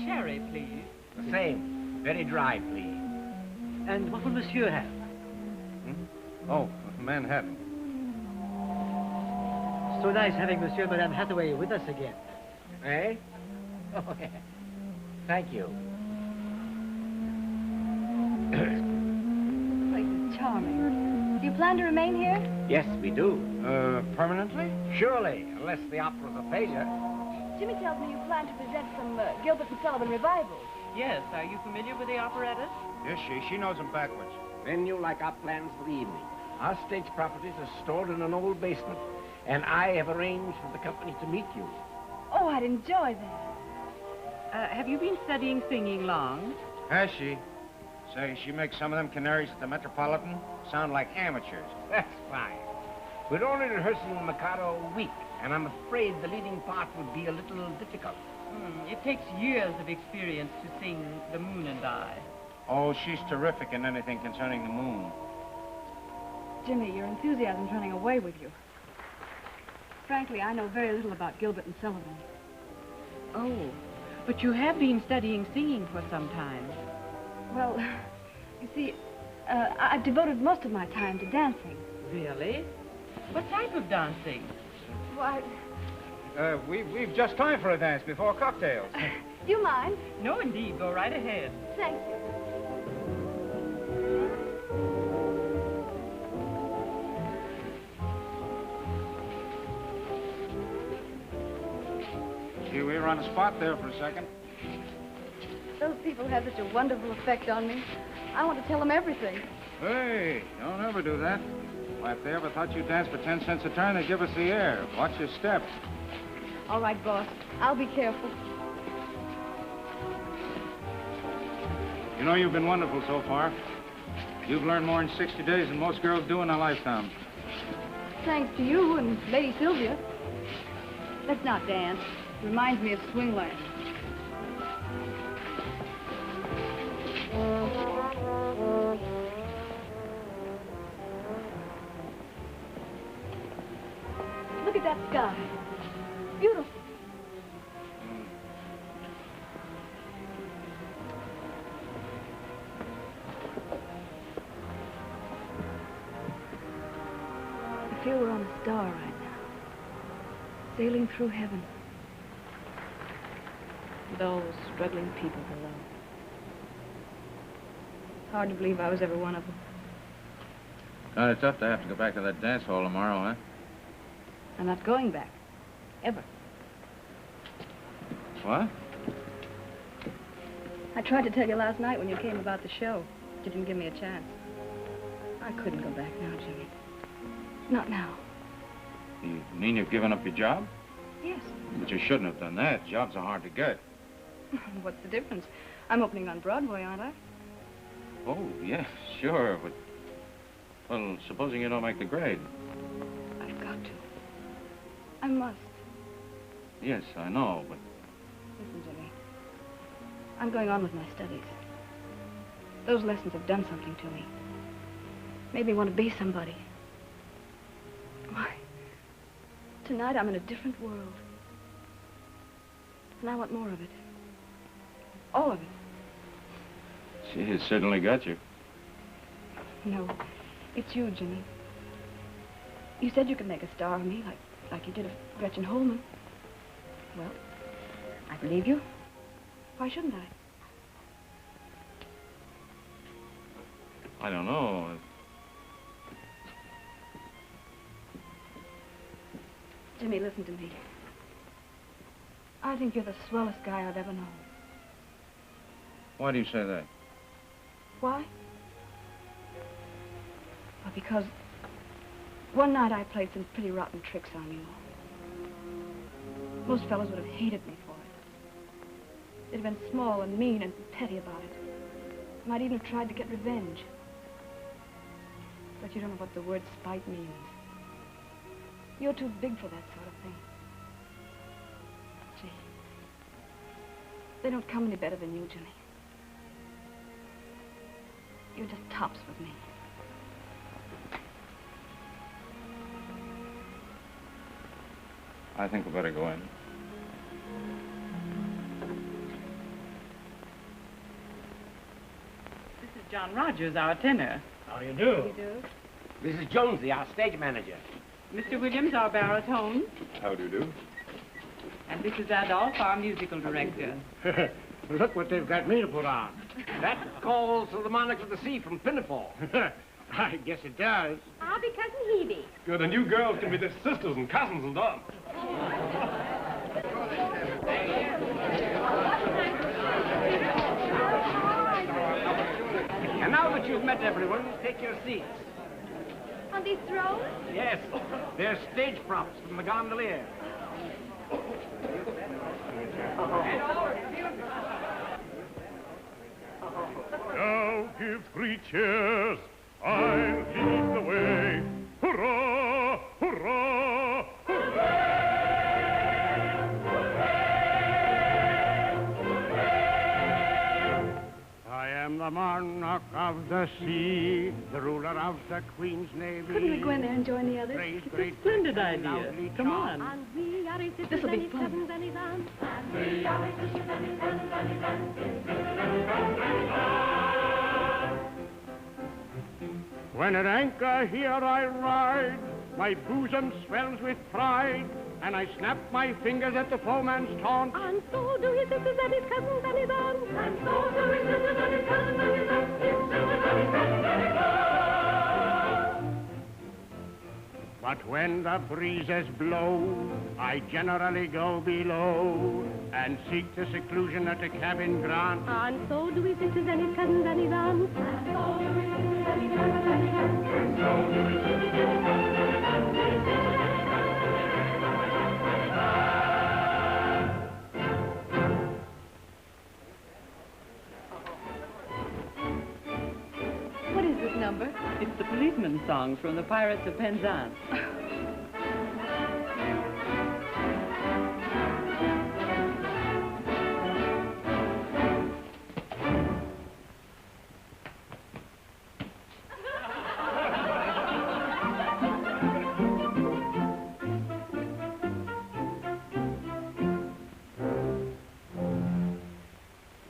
Cherry, please. The same. Very dry, please. And what will monsieur have? Oh, Manhattan. So nice having Monsieur and Madame Hathaway with us again. Eh? Oh, yeah. Thank you. Place is charming. Do you plan to remain here? Yes, we do. Permanently? Surely, unless the opera's a failure. Jimmy tells me you plan to present some Gilbert and Sullivan revivals. Yes, are you familiar with the operettas? Is she? She knows them backwards. Then you like our plans for the evening. Our stage properties are stored in an old basement, and I have arranged for the company to meet you. Oh, I'd enjoy that. Have you been studying singing long? Has she? Say, she makes some of them canaries at the Metropolitan sound like amateurs. That's fine. We're only rehearsing the Mikado a week, and I'm afraid the leading part would be a little difficult. It takes years of experience to sing The Moon and I. Oh, she's terrific in anything concerning the moon. Jimmy, your enthusiasm's running away with you. Frankly, I know very little about Gilbert and Sullivan. Oh, but you have been studying singing for some time. Well, you see, I've devoted most of my time to dancing. Really? What type of dancing? Why, We've just time for a dance before cocktails. do you mind? No, indeed. Go right ahead. Thank you. Gee, we were on the spot there for a second. Those people have such a wonderful effect on me. I want to tell them everything. Hey, don't ever do that. Why, if they ever thought you'd dance for 10 cents a turn, they'd give us the air. Watch your step. All right, boss. I'll be careful. You know, you've been wonderful so far. You've learned more in 60 days than most girls do in a lifetime. Thanks to you and Lady Sylvia. Let's not dance. It reminds me of Swingland. Look at that sky. Beautiful. I feel we're on a star right now, sailing through heaven. Those struggling people below. Hard to believe I was ever one of them. Kind of tough to have to go back to that dance hall tomorrow, huh? I'm not going back. Ever. What? I tried to tell you last night when you came about the show. You didn't give me a chance. I couldn't go back now, Jimmy. Not now. You mean you've given up your job? Yes. But you shouldn't have done that. Jobs are hard to get. What's the difference? I'm opening on Broadway, aren't I? Oh, yeah, sure, but... Well, supposing you don't make the grade. I've got to. I must. Yes, I know, but... Listen, Jimmy. I'm going on with my studies. Those lessons have done something to me. Made me want to be somebody. Why? Tonight I'm in a different world. And I want more of it. All of it. She has certainly got you. No, it's you, Jimmy. You said you could make a star of me, like you did of Gretchen Holman. Well, I believe you. Why shouldn't I? I don't know. Jimmy, listen to me. I think you're the swellest guy I've ever known. Why do you say that? Why? Well, because one night I played some pretty rotten tricks on you. Most fellows would have hated me for it. They'd have been small and mean and petty about it. Might even have tried to get revenge. But you don't know what the word spite means. You're too big for that sort of thing. Gee. They don't come any better than you, Jimmy. You're just tops with me. I think we better go in. This is John Rogers, our tenor. How do you do? This is Jonesy, our stage manager. Mr. Williams, our baritone. How do you do? And this is Adolph, our musical director. Look what they've got me to put on. That calls to the monarch of the sea from Pinafore. I guess it does. I'll be Cousin Hebe. Good, and you girls can be their sisters and cousins and all. And now that you've met everyone, take your seats. On these thrones? Yes, they're stage props from the gondolier. Now give 3 cheers, I'll lead the way. Hurrah, hurrah, hurrah! I am the monarch of the sea, the ruler of the Queen's Navy. Couldn't we go in there and join the others? Great, It's great, a splendid great, idea. loudly Come charmed. on. This'll be fun. When at anchor here I ride, my bosom swells with pride, and I snap my fingers at the foeman's taunt. And so do his sisters and his cousins and his aunts. And so do his sisters and his cousins and his aunts. His sisters and his cousins and his aunts. But when the breezes blow, I generally go below and seek the seclusion that the cabin grants. And so do his sisters and his cousins and his aunts. And so do his sisters and his cousins and his aunts. And so do his sisters and his cousins and his aunts. songs from the Pirates of Penzance.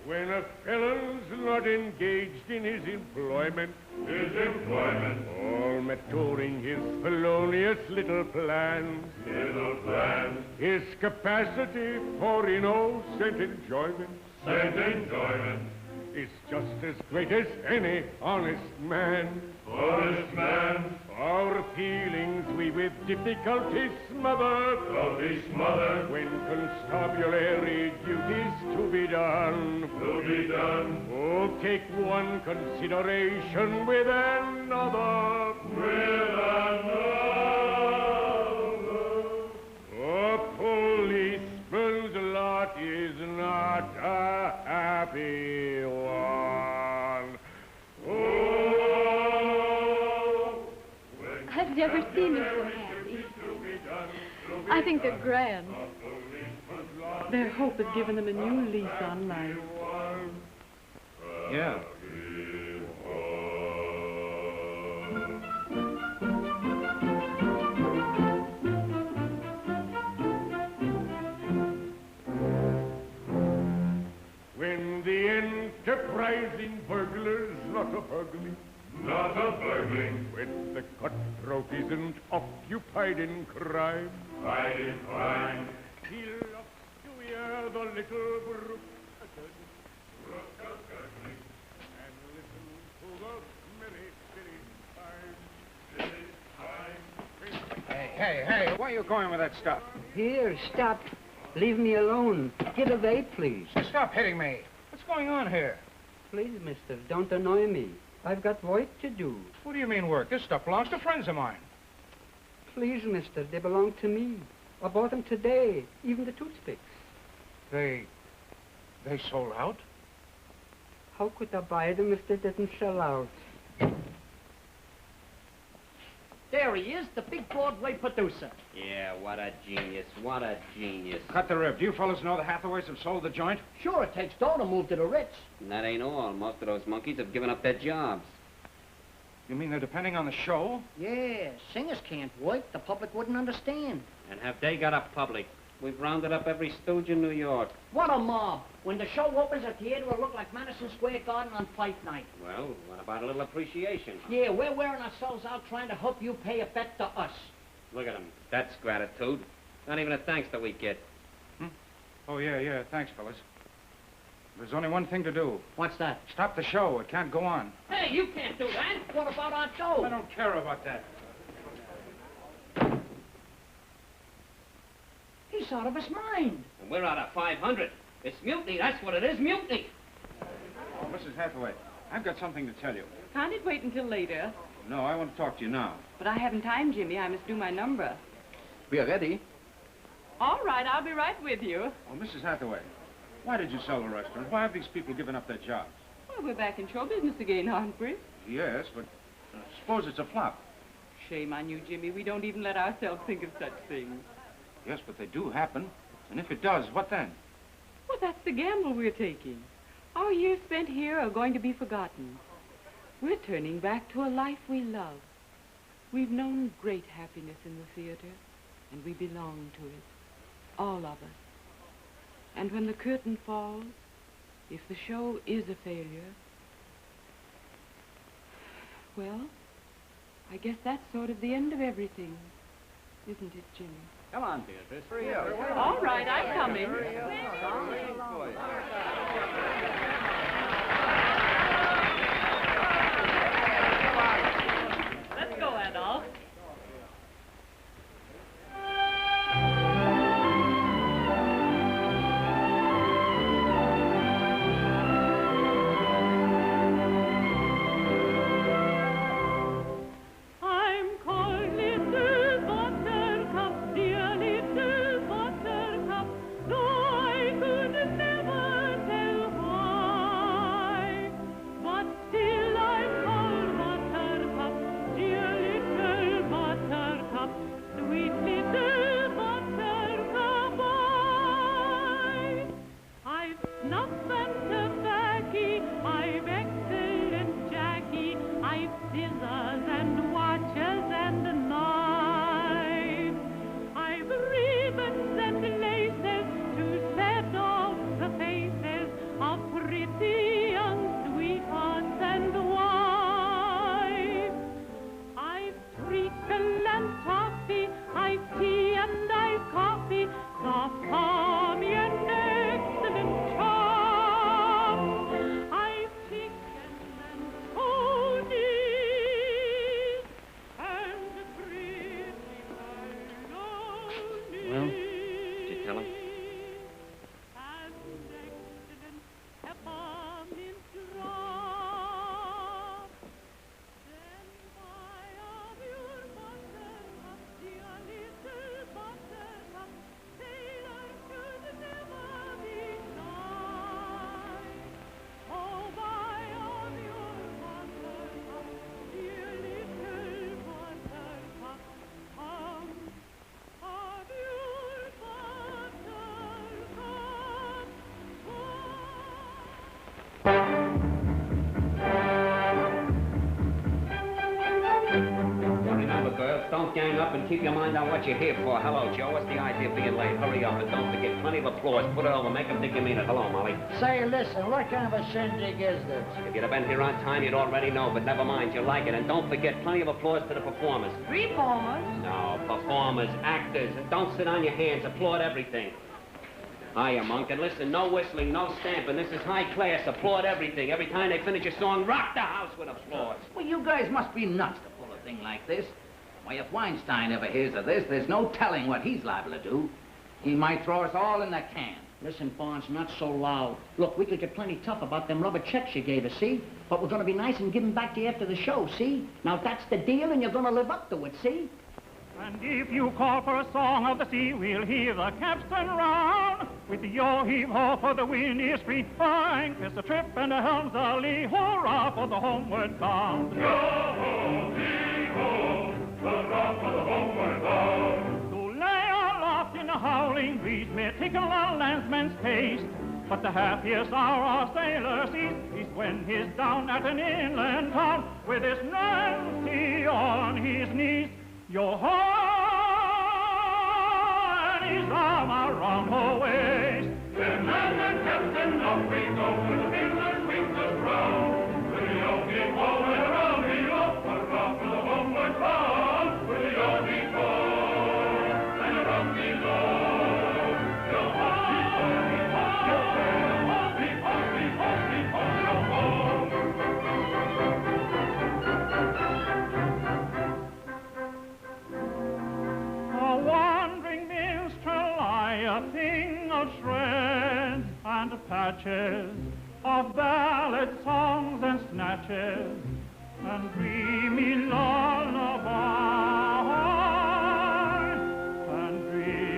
When a fellow's not engaged in his employment, all maturing his felonious little plans, his capacity for innocent enjoyment, is just as great as any honest man. Our feelings we with difficulty smother, when constabulary duties to be done. Oh, take one consideration with another. A policeman's lot is not a happy one. I've never seen them so happy. I think they're grand. Their hope has given them a new lease on life. Yeah. When the enterprising burglar's not a burgling, when the cutthroat isn't occupied in crime, he loves to hear the little brook gurgling, and listen to the merry, merry chime. Hey, where are you going with that stuff? Here, stop. Leave me alone. Get away, please. Stop hitting me. What's going on here? Please, mister, don't annoy me. I've got work to do. What do you mean work? This stuff belongs to friends of mine. Please, mister, they belong to me. I bought them today, even the toothpicks. They sold out? How could I buy them if they didn't sell out? There he is, the big Broadway producer. Yeah, what a genius, what a genius. Cut the rib. Do you fellas know the Hathaways have sold the joint? Sure, it takes dough to move to the rich. And that ain't all. Most of those monkeys have given up their jobs. You mean they're depending on the show? Yeah, singers can't work. The public wouldn't understand. And have they got a public? We've rounded up every stooge in New York. What a mob. When the show opens, the theater will look like Madison Square Garden on fight night. Well, what about a little appreciation? Yeah, we're wearing ourselves out trying to help you pay a bet to us. Look at them. That's gratitude. Not even a thanks that we get. Oh, yeah. Thanks, fellas. There's only one thing to do. What's that? Stop the show. It can't go on. Hey, you can't do that. What about our dough? I don't care about that. He's out of his mind. And we're out of 500. It's mutiny, that's what it is, mutiny. Oh, Mrs. Hathaway, I've got something to tell you. Can't it wait until later? No, I want to talk to you now. But I haven't time, Jimmy. I must do my number. We are ready. All right, I'll be right with you. Oh, Mrs. Hathaway, why did you sell the restaurant? Why have these people given up their jobs? Well, we're back in show business again, aren't we? Yes, but suppose it's a flop. Shame on you, Jimmy. We don't even let ourselves think of such things. Yes, but they do happen. And if it does, what then? Well, that's the gamble we're taking. Our years spent here are going to be forgotten. We're turning back to a life we love. We've known great happiness in the theater, and we belong to it, all of us. And when the curtain falls, if the show is a failure, well, I guess that's sort of the end of everything, isn't it, Jimmy? Come on, Beatrice. All right, I'm coming. Let's go, Adolf. I'm called little Buttercup, dear little Buttercup, though I could never tell why. But up and keep your mind on what you're here for. Hello, Joe. What's the idea of being late? Hurry up and don't forget plenty of applause. Put it over. Make them think you mean it. Hello, Molly. Say, listen, what kind of a shindig is this? If you'd have been here on time, you'd already know, but never mind. You like it. And don't forget plenty of applause to the performers. Reformers? No, performers, actors. And don't sit on your hands. Applaud everything. Hiya, Monk. And listen, no whistling, no stamping. This is high class. Applaud everything. Every time they finish a song, rock the house with applause. Well, you guys must be nuts to pull a thing like this. Why, if Weinstein ever hears of this, there's no telling what he's liable to do. He might throw us all in the can. Listen, Barnes, not so loud. Look, we could get plenty tough about them rubber checks you gave us, see? But we're gonna be nice and give them back to you after the show, see? Now, that's the deal, and you're gonna live up to it, see? And if you call for a song of the sea, we'll hear the capstan round. With the yo-heave-ho for the wind is free. Fine, kiss the trip and the helm's a lee. Hurrah for the homeward bound. Yo-ho-heave-ho, hurrah for the homeward bound. To lay aloft in a howling breeze may tickle a landsman's taste. But the happiest hour a sailor sees is when he's down at an inland town with his Nancy on his knees. Yo-ho, and his arm around her waist. Then man and captain, off we go, with the fiddler swings us round. With the yo-heave-ho and around the off, hurrah for the homeward bound. With the yo-heave-ho and around the off. Yo-ho, yo-ho, yo-ho, yo-ho, yo-ho, yo-ho. A thing of shreds and patches, of ballad songs and snatches, and dreamy lullaby, and dreamy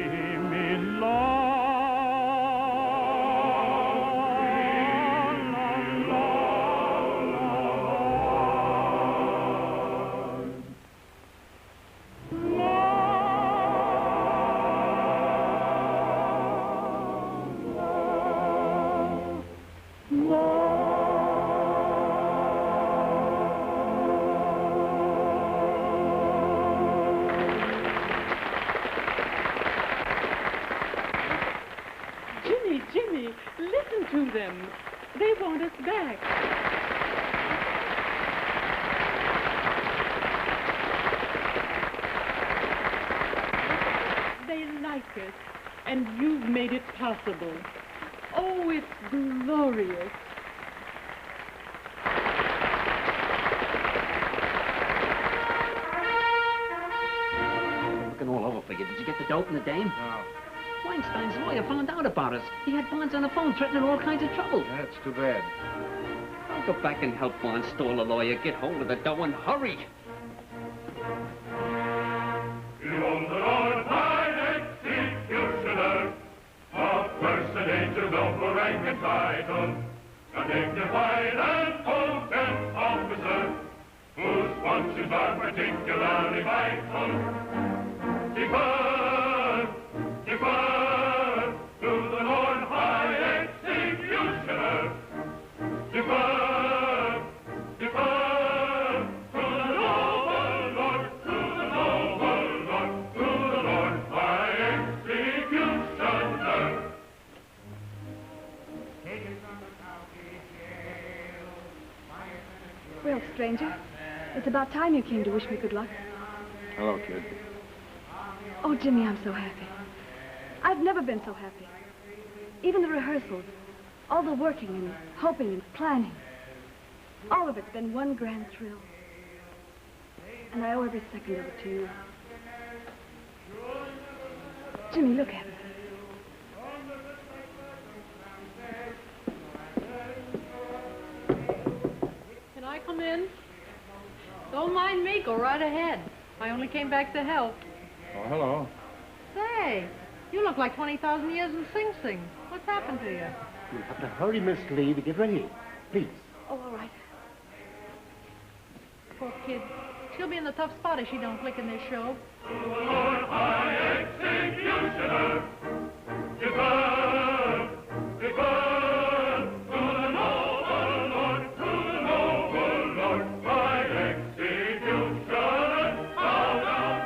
Jimmy, listen to them. They want us back. They like us, and you've made it possible. Oh, it's glorious. Looking all over for you. Did you get the dope and the dame? No. Weinstein's lawyer found out about us. He had Barnes on the phone threatening all kinds of trouble. That's too bad. I'll go back and help Barnes stall a lawyer. Get hold of the dough and hurry. Behold the Lord High Executioner, a personage of noble rank and title, a dignified and potent officer, whose functions are particularly vital. Defer to the Lord High Executioner. Defer to the noble Lord, to the noble Lord, to the Lord High Executioner. Well, stranger, it's about time you came to wish me good luck. Hello, kid. Oh, Jimmy, I'm so happy. I've never been so happy. Even the rehearsals, all the working and hoping and planning, all of it's been one grand thrill. And I owe every second of it to you. Jimmy, look at me. Can I come in? Don't mind me. Go right ahead. I only came back to help. Oh, hello. Say, you look like 20,000 years in Sing Sing. What's happened to you? You'll have to hurry, Miss Lee, to get ready. Please. Oh, all right. Poor kid. She'll be in a tough spot if she don't click in this show. Lord High Executioner, defer to the noble Lord, to the noble Lord, High Executioner, bow down,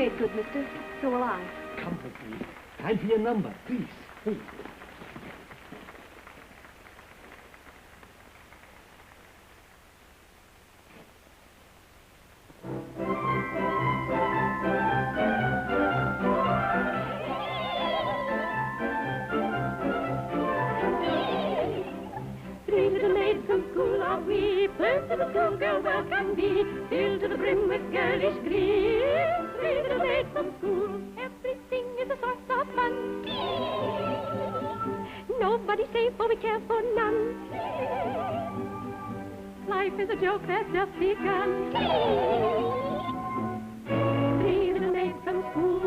made good, mister. So will I. Comfort, please. Time for your number, please. Please. Three little maids from school are we, first to the schoolgirl welcome be, filled to the brim with girlish glee. Three little maids from school, everything is a source of fun. Nobody's safe, for we care for none. Life is a joke that's just begun. Three little maids from school.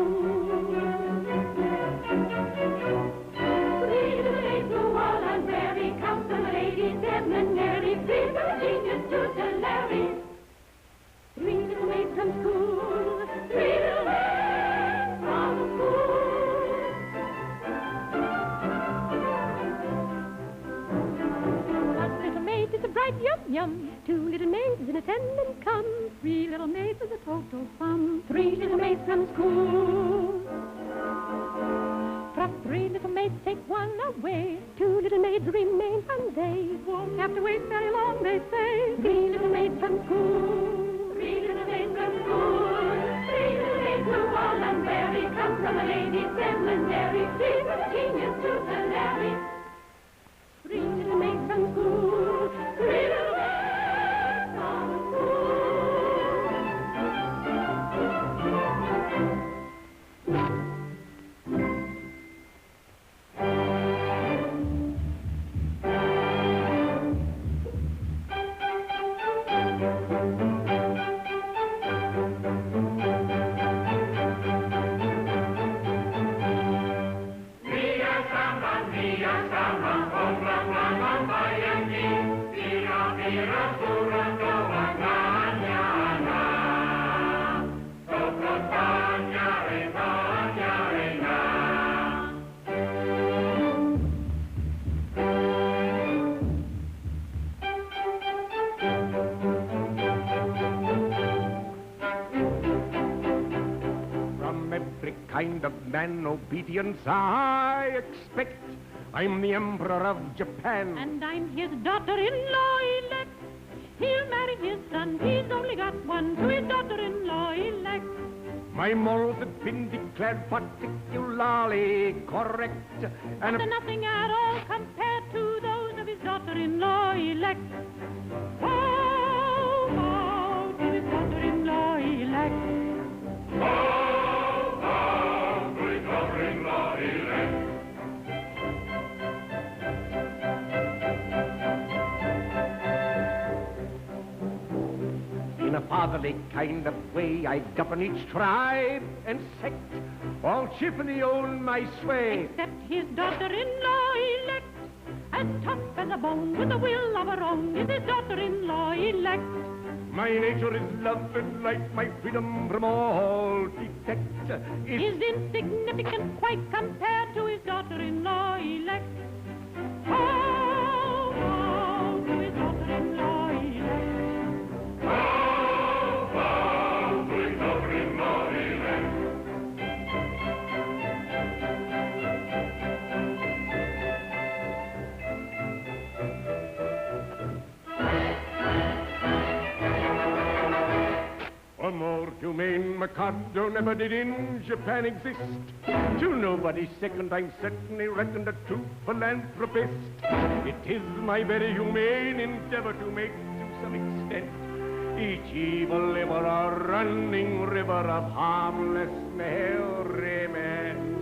Three little maids who all unwary come from a lady's seminary, free from genius to Larry. Three little maids from school. Three little maids from school. One little maid is a bright yum-yum. Two little maids in attendance come. Three little maids is a total sum. Three little maids from school. From three little maids take one away. Two little maids remain, and they won't have to wait very long, they say. Three little maids from school. Three little maids from school. Three little maids who all unwary come from a lady's seminary, free from genius to the Larry. Three little maids from school. Three little maids from kind of man obedience I expect. I'm the Emperor of Japan. And I'm his daughter-in-law elect. He'll marry his son, he's only got one, to his daughter-in-law elect. My morals have been declared particularly correct. And they're nothing at all compared to those of his daughter-in-law elect. Oh, oh, to his daughter-in-law elect. In a fatherly kind of way, I govern each tribe and sect, all cheerfully own my sway. Except his daughter-in-law elect, as tough as a bone with a will of her own, is his daughter-in-law elect. My nature is love and light, my freedom from all defect is insignificant quite compared to his daughter-in-law elect. Oh, oh, to his daughter-in-law elect. A more humane Mikado never did in Japan exist. To nobody's second, I'm certainly reckoned a true philanthropist. It is my very humane endeavor to make, to some extent, each evil ever a running river of harmless merriment.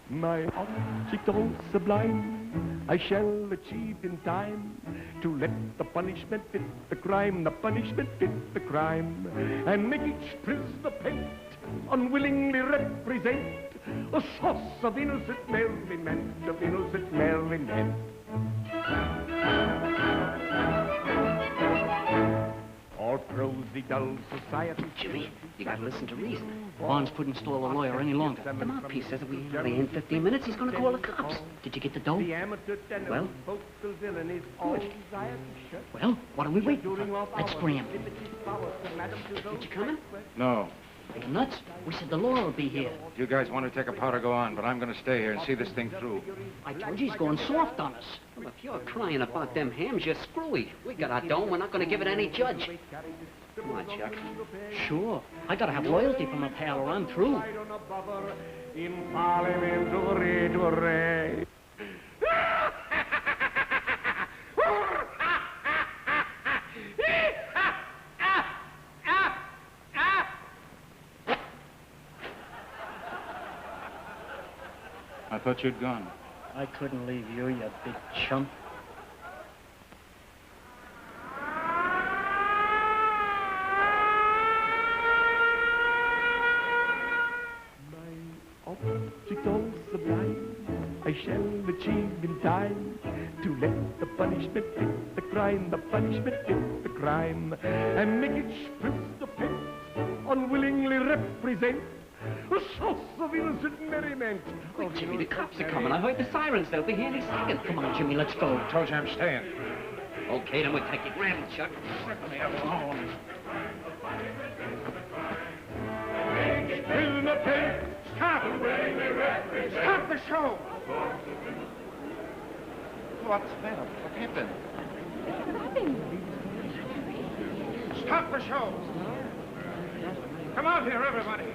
My object all sublime, I shall achieve in time, to let the punishment fit the crime, the punishment fit the crime, and make each prisoner pent unwillingly represent a source of innocent merriment, of innocent merriment. All prose the dull society. Jimmy, you gotta listen to reason. Vaughns couldn't stall a lawyer any longer. The mouthpiece says that we ain't ready in 15 minutes. He's gonna call the cops. Did you get the dough? Well? Good. Well, what are we waiting for? Let's scram. Ain't you coming? No. Are you nuts? We said the law will be here. You guys want to take a powder, go on, but I'm going to stay here and see this thing through. I told you he's going soft on us. Well, if you're crying about them hams, you're screwy. We got our dough. We're not going to give it any judge. Come on, Chuck. Sure. I gotta have loyalty from a pal or I'm through. In Parliament, hooray, hooray. I thought you'd gone. I couldn't leave you, you big chump. Object all sublime, I shall achieve in time to let the punishment fit the crime, the punishment fit the crime, and make it spritz the pit, unwillingly represent a source of innocent merriment. Quick, Jimmy, the cops are coming. I heard the sirens. They'll be here any second. Come on, Jimmy, let's go. I told you I'm staying. Okay, then we'll take it. Grab Chuck. Prisoner pen, stop! Stop the show! What's the matter? What happened? Stop the show! Come out here, everybody!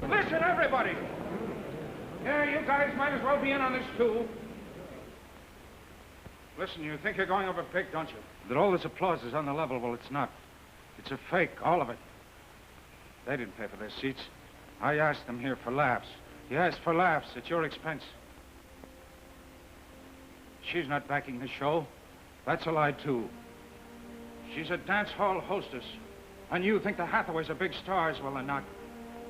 Listen, everybody! Yeah, you guys might as well be in on this, too. Listen, you think you're going over big, don't you? That all this applause is on the level. Well, it's not. It's a fake, all of it. They didn't pay for their seats. I asked them here for laughs. Yes, for laughs, at your expense. She's not backing the show. That's a lie, too. She's a dance hall hostess. And you think the Hathaways are big stars? Well, they're not.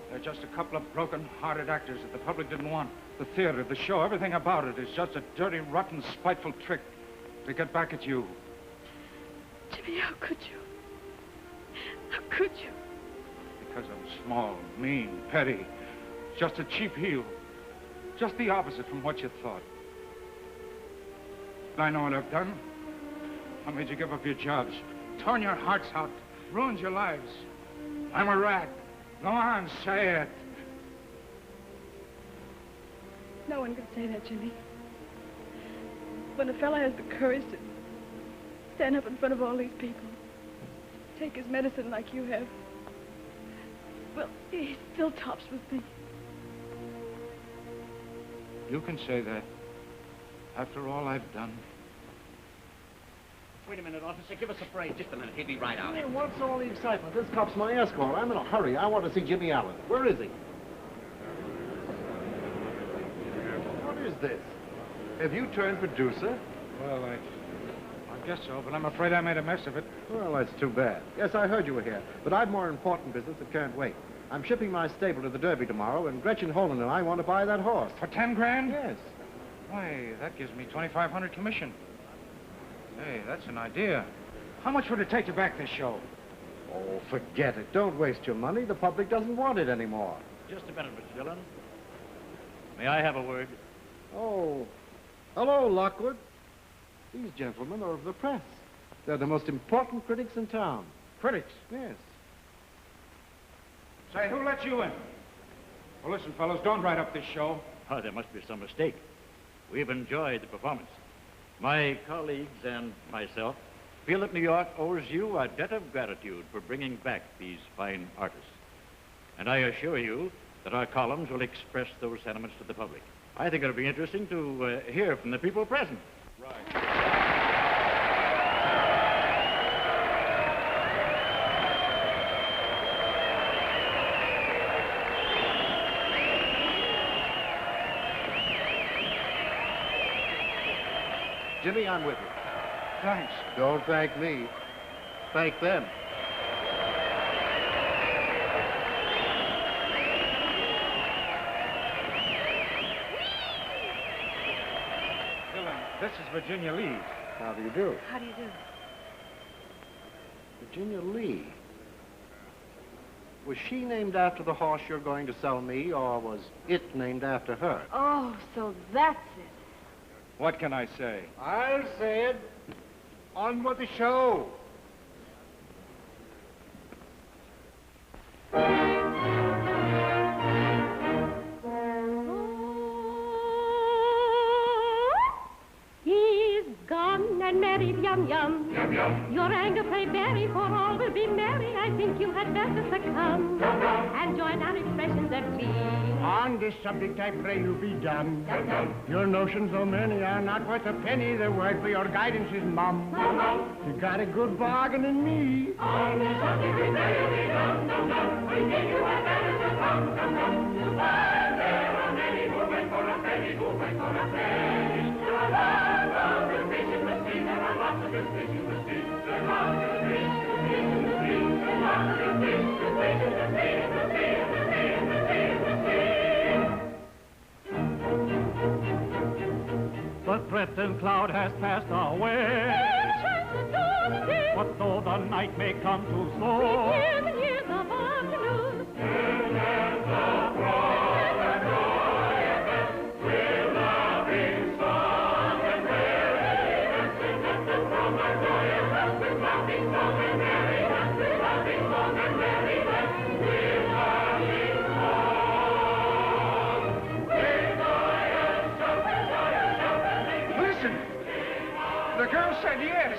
They're just a couple of broken-hearted actors that the public didn't want. The theater, the show, everything about it is just a dirty, rotten, spiteful trick to get back at you. Jimmy, how could you? How could you? Because I'm small, mean, petty. Just a cheap heel. Just the opposite from what you thought. I know what I've done. I made you give up your jobs, torn your hearts out, ruined your lives. I'm a rat. Go on, say it. No one could say that, Jimmy. When a fella has the courage to stand up in front of all these people, take his medicine like you have, well, he still tops with me. You can say that. After all I've done. Wait a minute, officer. Give us a break. Just a minute. He'll be right out. Hey, what's all the excitement? This cop's my escort. I'm in a hurry. I want to see Judy Garland. Where is he? What is this? Have you turned producer? Well, I guess so, but I'm afraid I made a mess of it. Well, that's too bad. Yes, I heard you were here, but I've more important business that can't wait. I'm shipping my stable to the Derby tomorrow, and Gretchen Holman and I want to buy that horse. For 10 grand? Yes. Why, that gives me 2,500 commission. Hey, that's an idea. How much would it take to back this show? Oh, forget it. Don't waste your money. The public doesn't want it anymore. Just a minute, Mr. Dillon. May I have a word? Oh. Hello, Lockwood. These gentlemen are of the press. They're the most important critics in town. Critics? Yes. Say, who let you in? Well, listen, fellows, don't write up this show. Oh, there must be some mistake. We've enjoyed the performance. My colleagues and myself feel that New York owes you a debt of gratitude for bringing back these fine artists. And I assure you that our columns will express those sentiments to the public. I think it'll be interesting to hear from the people present. Right. Jimmy, I'm with you. Thanks. Don't thank me. Thank them. Dillon, this is Virginia Lee. How do you do? How do you do? Virginia Lee. Was she named after the horse you're going to sell me, or was it named after her? Oh, so that's it. What can I say? I'll say it. On with the show. He's gone and married Yum Yum. Yum Yum. Your anger played merry, for all will be merry. I think you had better succumb Yum Yum. and join our expressions of glee. On this subject, I pray you be dumb. Yum Yum. Your notions, though many, are not worth a penny. The word for your guidance is mum. Yum Yum. You got a good bargain in me. On this subject, we pray you be dumb, dumb, dumb. We think you had better succumb, dumb, dumb. To find there are many who wait for a penny, who wait for a penny. There are lots of good fish in the sea. There are lots of good fish in the sea. There are lots of good fish, good fish in the sea. There are lots of good fish, good fish in the sea, in the sea, in the sea, in the sea, in the sea. The threatened cloud has passed away. What though the night may come too slow? Hear the years of afternoon. Listen! The girl said yes!